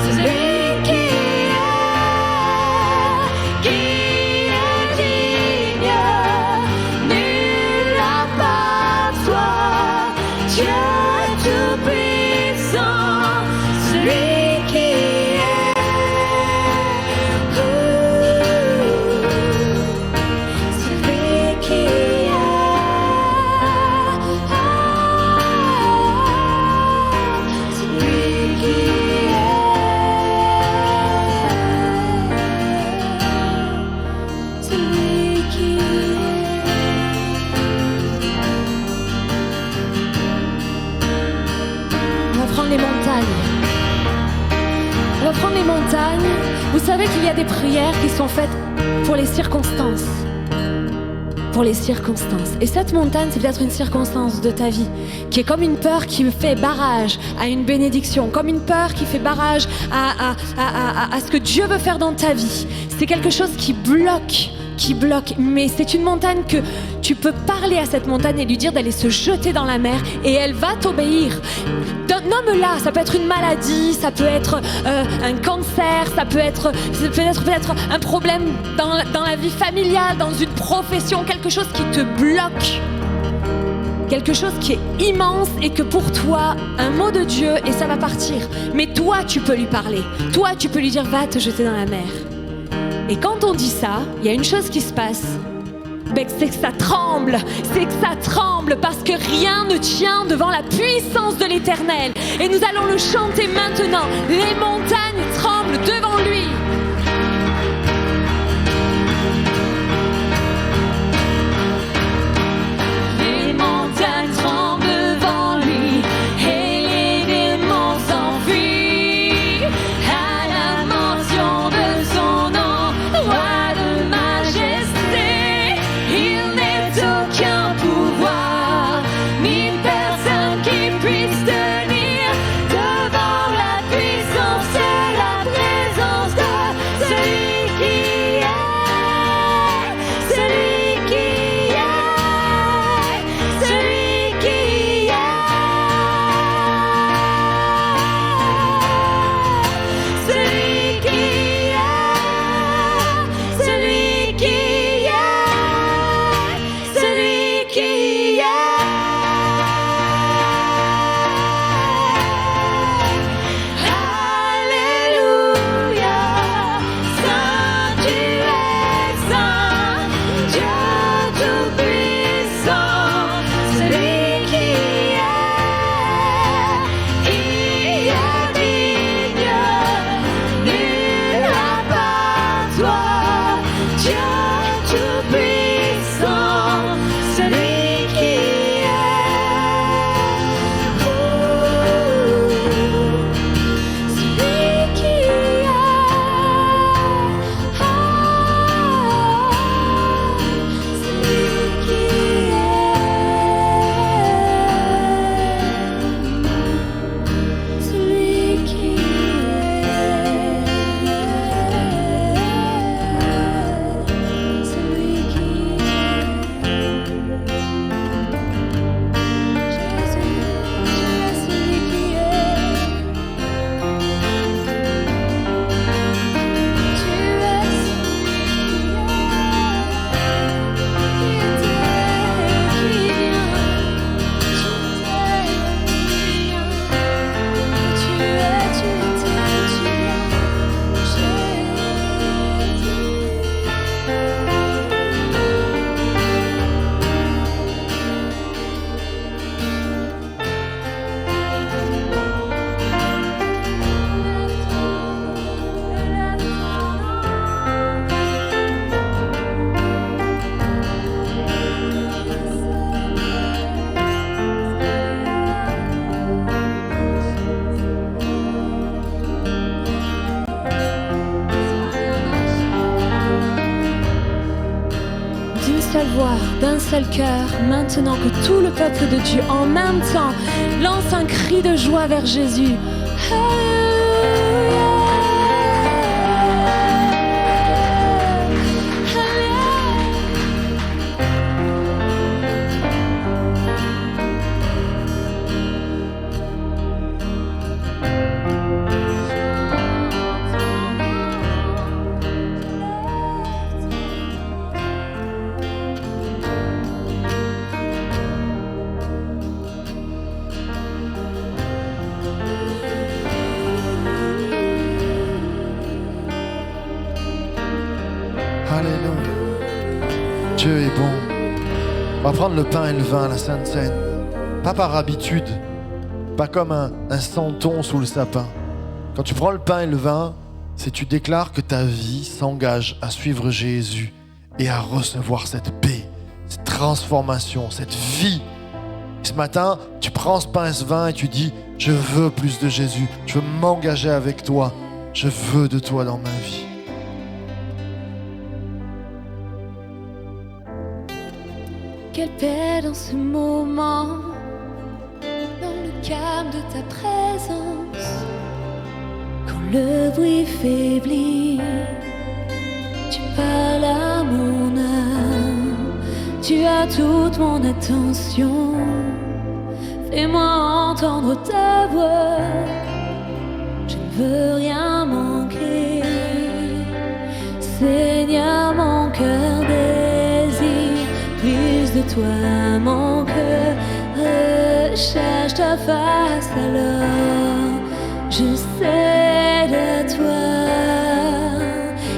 celui qui est digne, nul à part toi, Dieu tout-puissant, celui qui est, celui qui est, celui qui est, celui qui est. On va prendre les montagnes. On va prendre les montagnes. Vous savez qu'il y a des prières qui sont faites pour les circonstances. Pour les circonstances. Et cette montagne, c'est peut-être une circonstance de ta vie qui est comme une peur qui fait barrage à une bénédiction, comme une peur qui fait barrage à ce que Dieu veut faire dans ta vie. C'est quelque chose qui bloque, mais c'est une montagne que tu peux parler à cette montagne et lui dire d'aller se jeter dans la mer et elle va t'obéir. Nomme-la, ça peut être une maladie, ça peut être un cancer, ça peut être peut-être un problème dans la vie familiale, dans une profession, quelque chose qui te bloque. Quelque chose qui est immense et que pour toi, un mot de Dieu et ça va partir. Mais toi, tu peux lui parler. Toi, tu peux lui dire, va te jeter dans la mer. Et quand on dit ça, il y a une chose qui se passe. ben, c'est que ça tremble, parce que rien ne tient devant la puissance de l'Éternel. Et nous allons le chanter maintenant. Les montagnes tremblent devant lui. Les montagnes tremblent devant lui et les démons s'enfuient à la mention de son nom, roi de majesté. Il n'est aucun pouvoir ni personne qui puisse tenir devant la puissance et la présence de celui qui est, celui qui est, celui qui est, celui qui est, celui qui est, celui qui est. Alléluia, Saint tu es saint, Dieu tout-puissant, celui qui est, il est digne, nul à part toi, Dieu tout-puissant, celui qui est. Celui qui est, celui qui est, celui qui est, celui qui d'une seule voix, d'un seul cœur, maintenant que tout le peuple de Dieu en même temps lance un cri de joie vers Jésus. Alléluia. Dieu est bon. On va prendre le pain et le vin à la Sainte Seine. Pas par habitude, pas comme un santon sous le sapin. Quand tu prends le pain et le vin, c'est tu déclares que ta vie s'engage à suivre Jésus et à recevoir cette paix, cette transformation, cette vie. Ce matin, tu prends ce pain et ce vin et tu dis « Je veux plus de Jésus, je veux m'engager avec toi, je veux de toi dans ma vie. » Quelle paix dans ce moment, dans le calme de ta présence. Quand le bruit faiblit, tu parles à mon âme. Tu as toute mon attention. Fais-moi entendre ta voix. Je ne veux rien manquer. Seigneur, mon cœur désire plus de toi, mon cœur recherche ta face, alors je sais de toi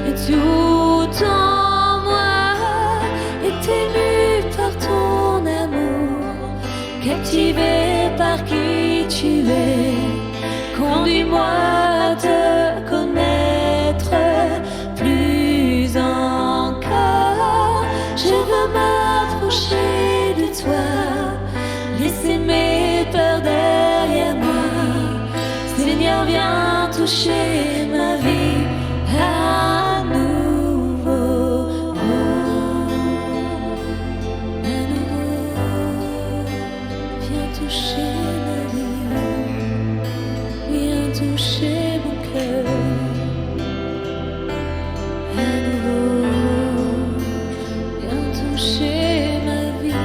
et tout en moi est captivé par qui tu es. Conduis-moi à te connaître plus encore. Je veux m'approcher de toi, laisser mes peurs derrière moi. Seigneur, viens toucher ma vie à nouveau. À nouveau, viens toucher ma vie, viens toucher mon cœur. À nouveau, viens toucher ma vie,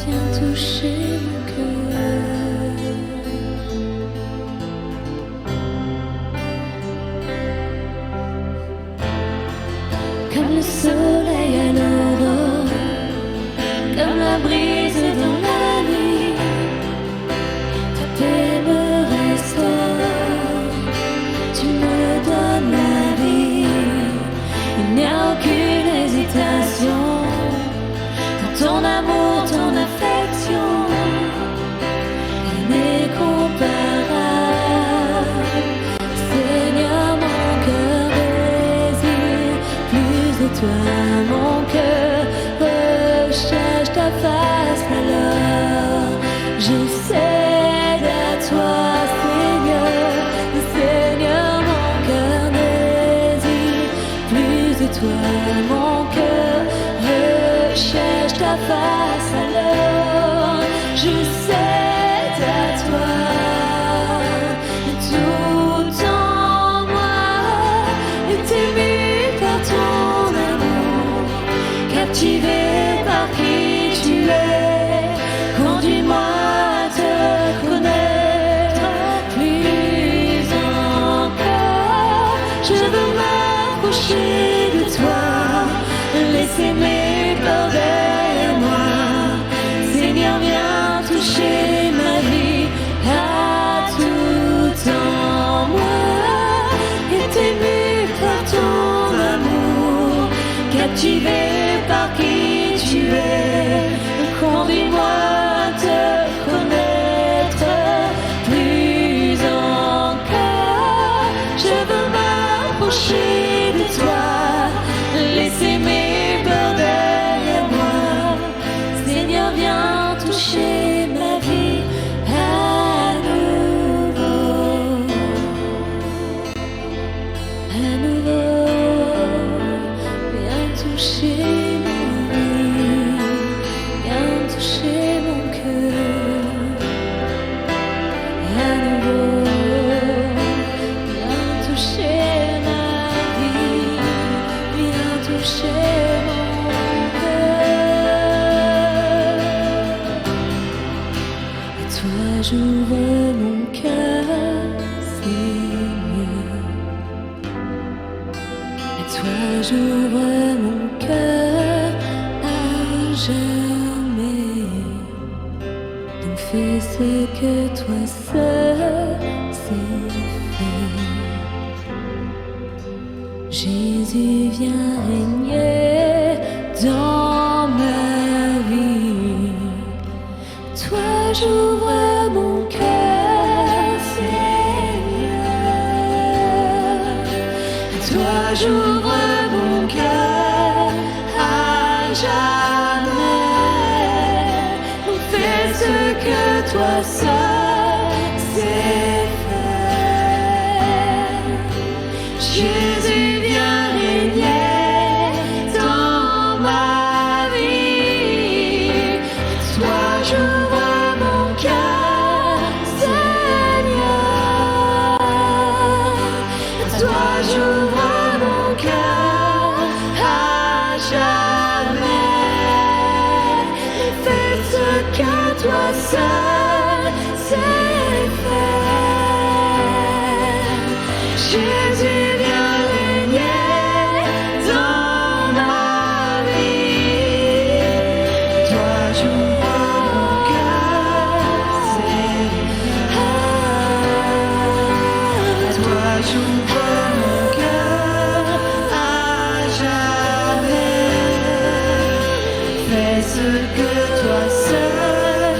viens toucher mon cœur. Comme le soleil à l'aurore, comme la brise dans la nuit, ta paix me restaure, tu me donnes la vie. Il n'y a aucune hésitation dans ton amour, ton affection, elle n'est comparable. Seigneur, mon cœur désire plus de toi, mon cœur recherche ta face, alors je cède à toi, Seigneur. Seigneur, mon cœur désire plus de toi, mon cœur recherche ta face, alors je cède à toi. Tout en moi est ému par ton amour, captivé par qui tu es. Conduis-moi à te connaître plus encore. Je veux m'approcher de toi, laisser mes peurs derrière moi. Seigneur, viens toucher ma vie à tout en moi. Est ému par ton amour, captivé par qui tu es. Conduis-moi à te connaître plus encore. Je veux m'approcher de toi, laisser mes peurs derrière moi. Seigneur, viens toucher ma vie à nouveau. À nouveau, viens toucher ma vie, viens toucher mon cœur. À nouveau, viens toucher ma vie, viens toucher mon cœur. À toi j'ouvre mon cœur, Seigneur. À toi j'ouvre mon cœur à jamais. Donc fais ce que toi seul sais faire. Jésus, viens régner dans ma vie. Toi j'ouvre mon cœur, Seigneur. À toi j'ouvre mon cœur à jamais. Donc fais ce que toi seul sais faire. Jésus, viens régner dans ma vie. Toi j'ouvre mon cœur, Seigneur. Toi j'ouvre mon cœur à jamais. Fais ce que toi seul sais faire. Jésus, viens régner dans ma vie. Toi j'ouvre mon cœur, Seigneur. Toi j'ouvre mon cœur à jamais. Fais ce que toi seul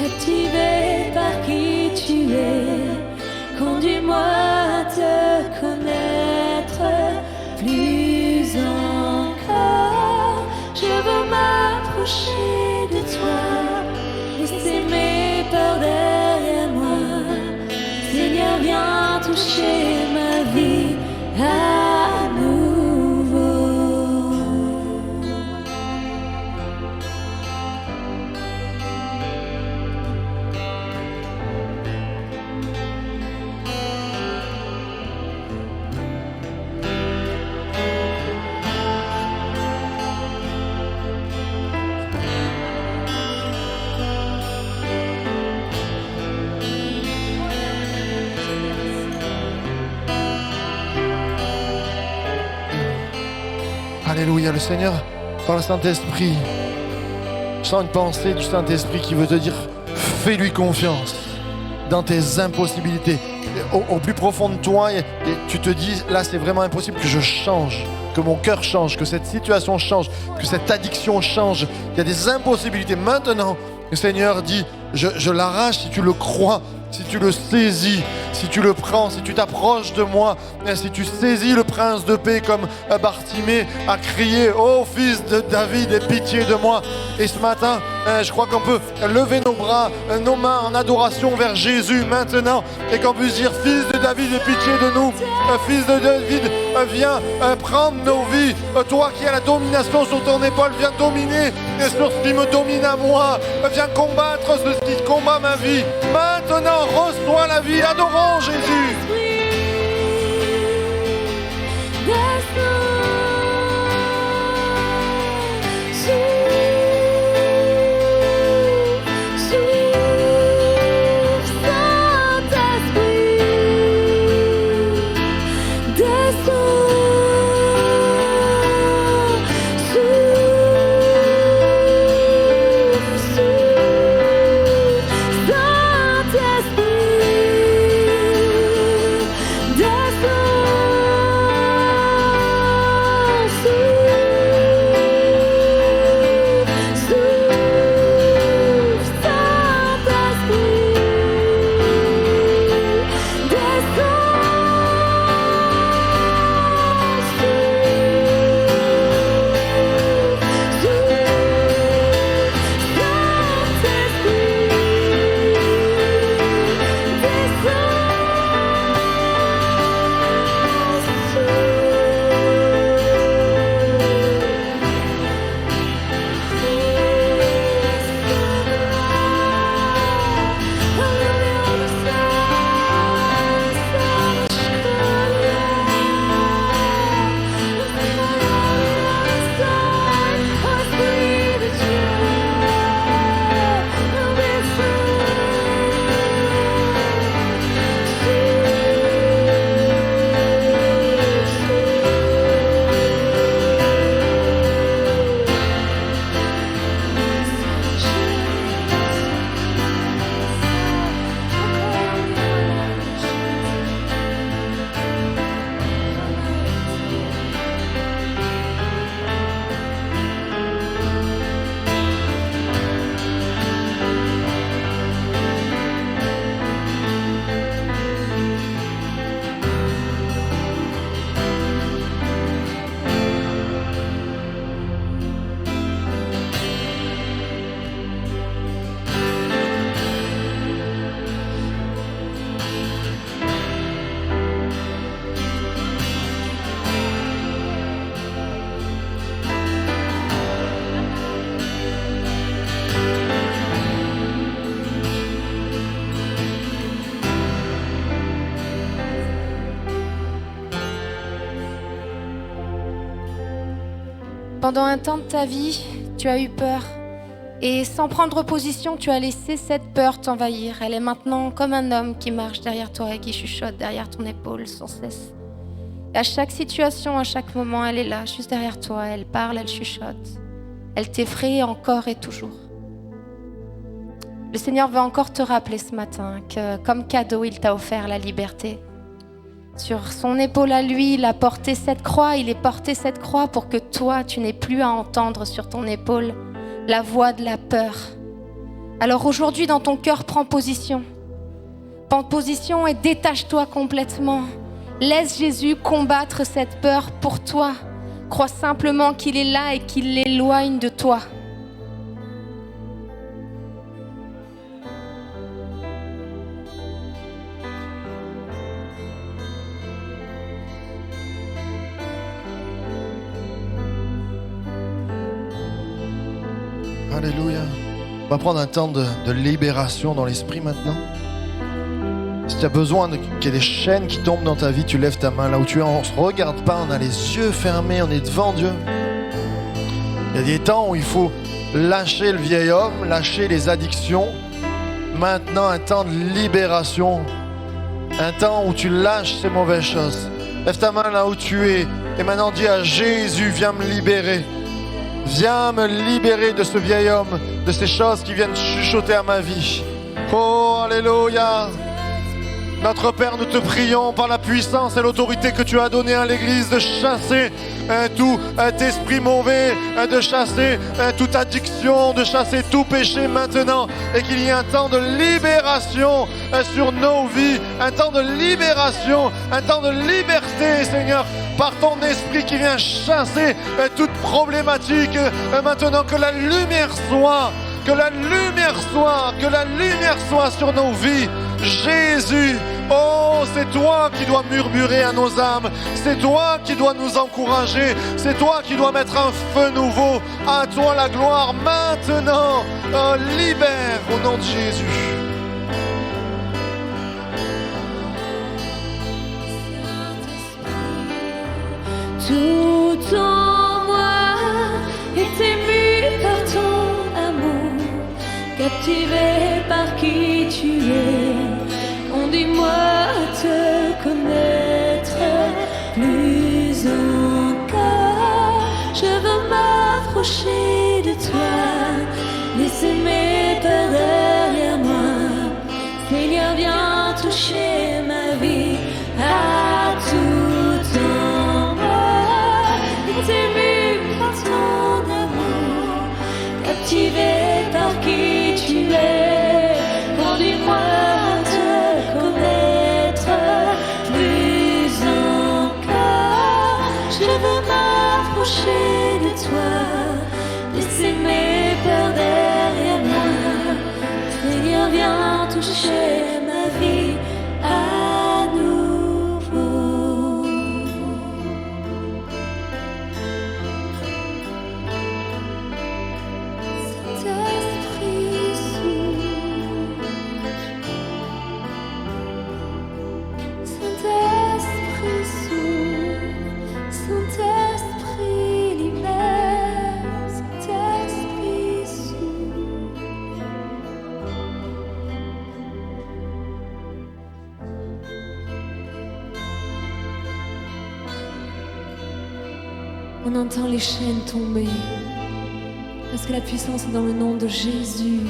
Captivé par qui tu es, conduis-moi à te connaître plus encore. Je veux m'approcher de toi, laisser mes peurs derrière moi. Seigneur, viens toucher ma vie à nouveau. Alléluia, le Seigneur, par le Saint-Esprit, je sens une pensée du Saint-Esprit qui veut te dire, fais-lui confiance dans tes impossibilités. Au plus profond de toi, et tu te dis, là c'est vraiment impossible que je change, que mon cœur change, que cette situation change, que cette addiction change. Il y a des impossibilités. Maintenant, le Seigneur dit, je l'arrache si tu le crois, si tu le saisis, si tu le prends, si tu t'approches de moi, si tu saisis le prince de paix comme Bartimée a crié, ô fils de David, aie pitié de moi. Et ce matin, je crois qu'on peut lever nos bras, nos mains en adoration vers Jésus maintenant, et qu'on puisse dire, fils de David, aie pitié de nous. Fils de David, viens prendre nos vies. Toi qui as la domination sur ton épaule, viens dominer sur ce qui me domine à moi. Viens combattre ce qui combat ma vie. Maintenant, reçois la vie. Adorons Jésus. Pendant un temps de ta vie, tu as eu peur. Et sans prendre position, tu as laissé cette peur t'envahir. Elle est maintenant comme un homme qui marche derrière toi et qui chuchote derrière ton épaule sans cesse. Et à chaque situation, à chaque moment, elle est là, juste derrière toi. Elle parle, elle chuchote. Elle t'effraie encore et toujours. Le Seigneur veut encore te rappeler ce matin que comme cadeau, il t'a offert la liberté. Sur son épaule à lui, il a porté cette croix. Il est porté cette croix pour que toi, tu n'aies plus à entendre sur ton épaule la voix de la peur. Alors aujourd'hui, dans ton cœur, prends position. Prends position et détache-toi complètement. Laisse Jésus combattre cette peur pour toi. Crois simplement qu'il est là et qu'il l'éloigne de toi. Alléluia. On va prendre un temps de libération dans l'esprit maintenant. Si tu as besoin qu'il y ait des chaînes qui tombent dans ta vie, tu lèves ta main là où tu es. On ne se regarde pas, on a les yeux fermés, on est devant Dieu. Il y a des temps où il faut lâcher le vieil homme, lâcher les addictions. Maintenant, un temps de libération. Un temps où tu lâches ces mauvaises choses. Lève ta main là où tu es. Et maintenant, dis à Jésus, viens me libérer. Viens me libérer de ce vieil homme, de ces choses qui viennent chuchoter à ma vie. Oh, alléluia. Notre Père, nous te prions par la puissance et l'autorité que tu as donnée à l'Église de chasser tout esprit mauvais, de chasser toute addiction, de chasser tout péché maintenant et qu'il y ait un temps de libération sur nos vies, un temps de libération, un temps de liberté, Seigneur, par ton esprit qui vient chasser toute problématique. Maintenant que la lumière soit, que la lumière soit, que la lumière soit sur nos vies. Jésus, oh, c'est toi qui dois murmurer à nos âmes, c'est toi qui dois nous encourager, c'est toi qui dois mettre un feu nouveau. À toi la gloire maintenant. Oh, libère au nom de Jésus. Tout en moi est ému par ton amour, captivé par qui tu es. Conduis-moi à te connaître plus encore. Je veux m'approcher de toi, laisser mes peurs derrière moi. Seigneur, viens toucher ma vie à tout en moi. Est ému par ton amour, captivé par qui tu es. Conduis-moi à te connaître plus encore. Je veux m'approcher de toi, laisser mes peurs derrière moi. Seigneur, viens toucher ma vie à nouveau. Saint-Esprit souffle, Saint-Esprit souffle, Saint-Esprit libère, Saint-Esprit souffle. On entend les chaînes tomber, parce que la puissance est dans le nom de Jésus.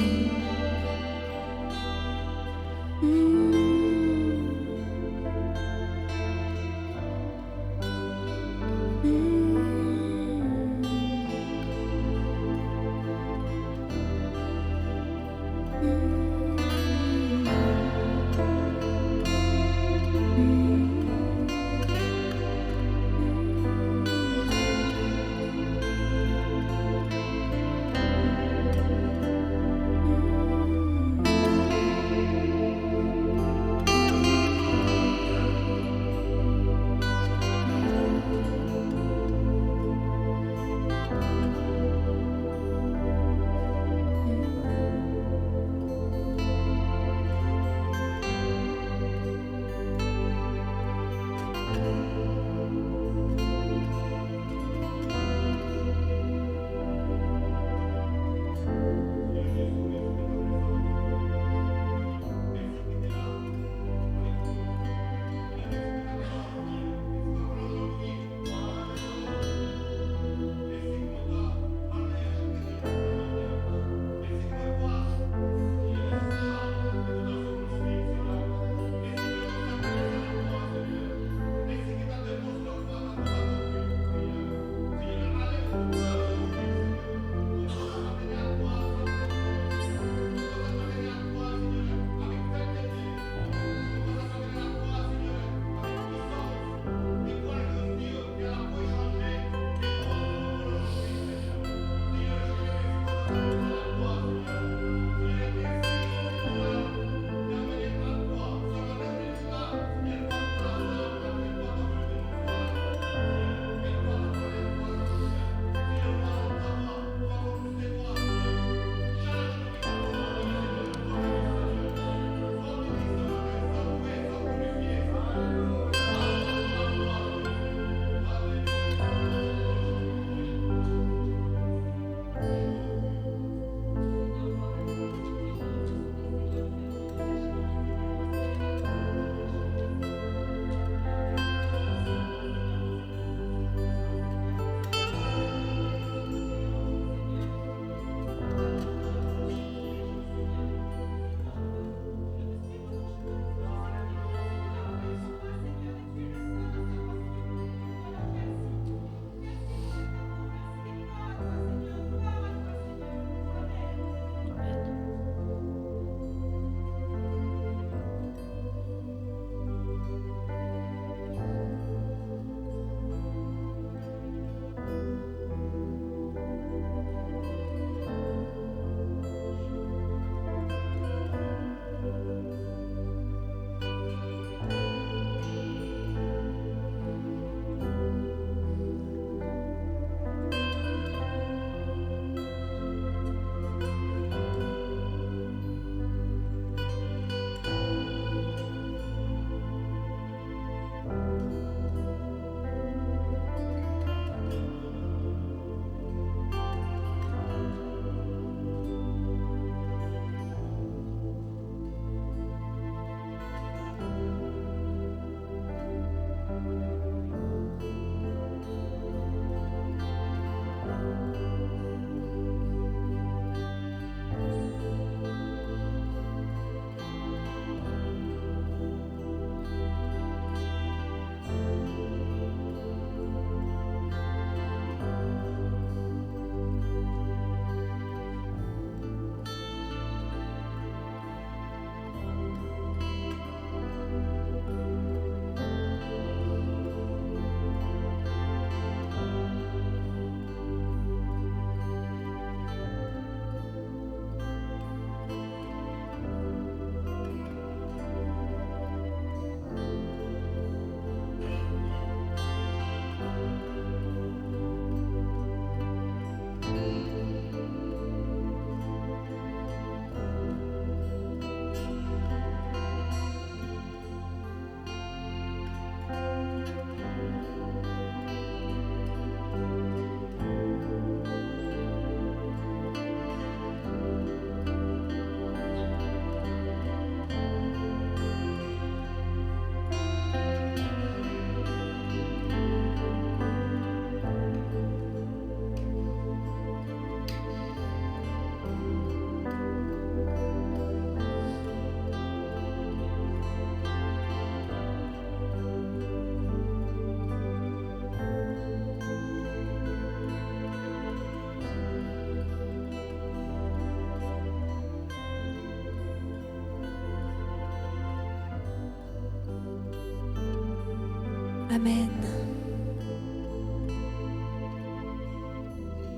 Amen.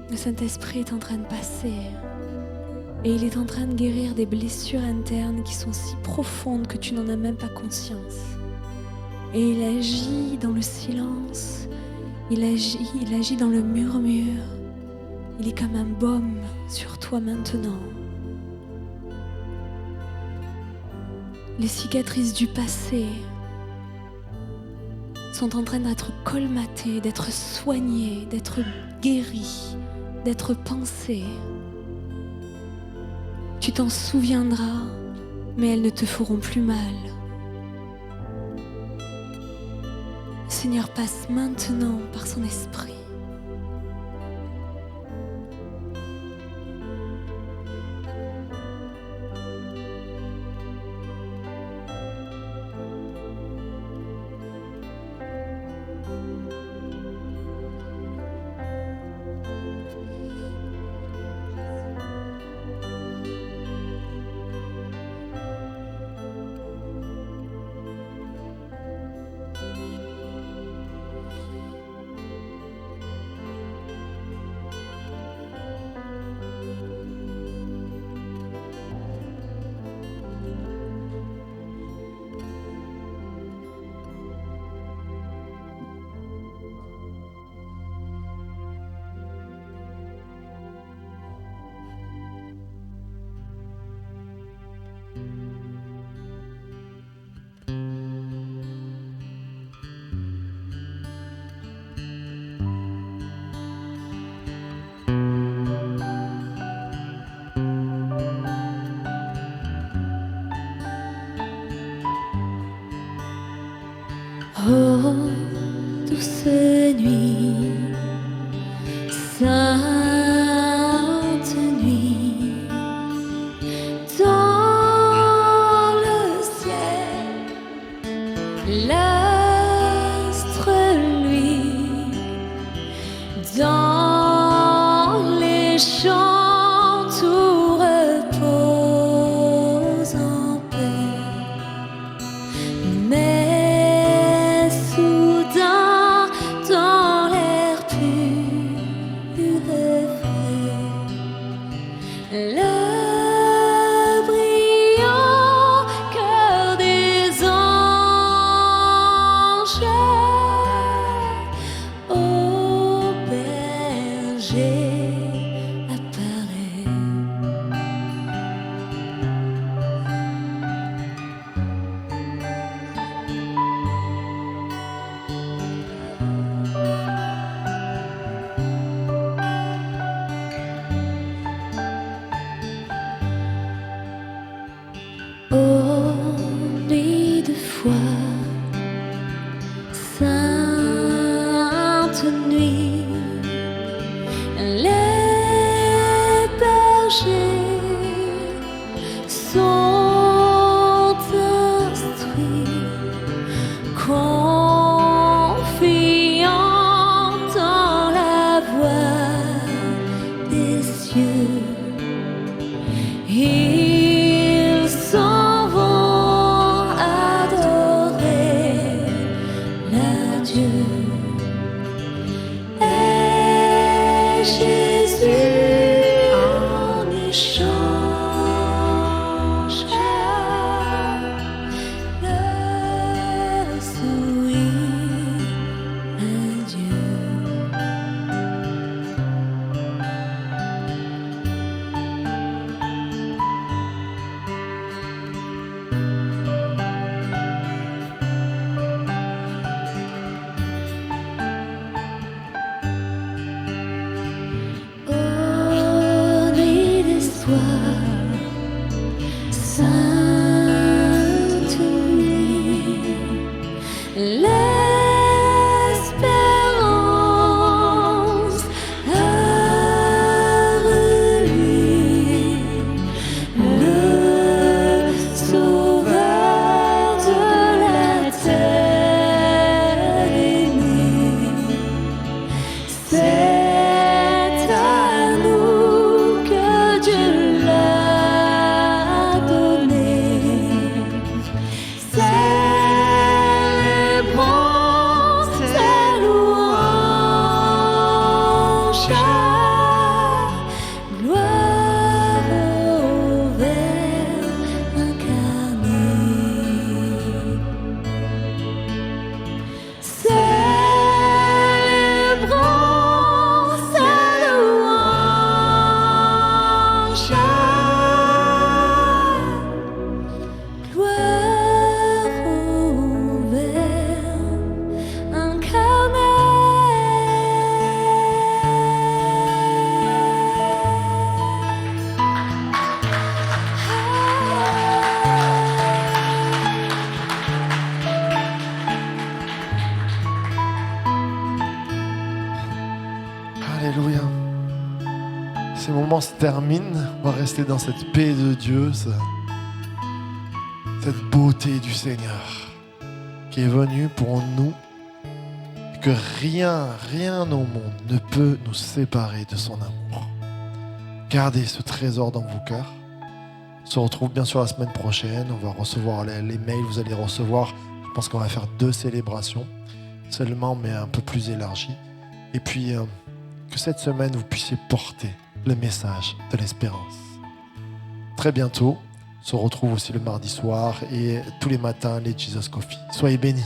Le Saint-Esprit est en train de passer et il est en train de guérir des blessures internes qui sont si profondes que tu n'en as même pas conscience. Et il agit dans le silence, il agit dans le murmure. Il est comme un baume sur toi maintenant. Les cicatrices du passé sont en train d'être colmatées, d'être soignées, d'être guéries, d'être pensées. Tu t'en souviendras, mais elles ne te feront plus mal. Le Seigneur passe maintenant par son esprit. Oh, douce nuit, sainte nuit, dans le ciel, l'astre luit, dans les champs tout repose en paix. Mais soudain, dans l'air pur et frais, le brillant cœur des anges, au berger apparaît. ce moment se termine, on va rester dans cette paix de Dieu, cette beauté du Seigneur qui est venue pour nous, et que rien au monde ne peut nous séparer de son amour. Gardez ce trésor dans vos cœurs. On se retrouve bien sûr la semaine prochaine, on va recevoir les mails, vous allez recevoir, je pense qu'on va faire 2 célébrations seulement, mais un peu plus élargies. Et puis, que cette semaine, vous puissiez porter le message de l'espérance. Très bientôt, on se retrouve aussi le mardi soir et tous les matins, les Jesus Coffee. Soyez bénis.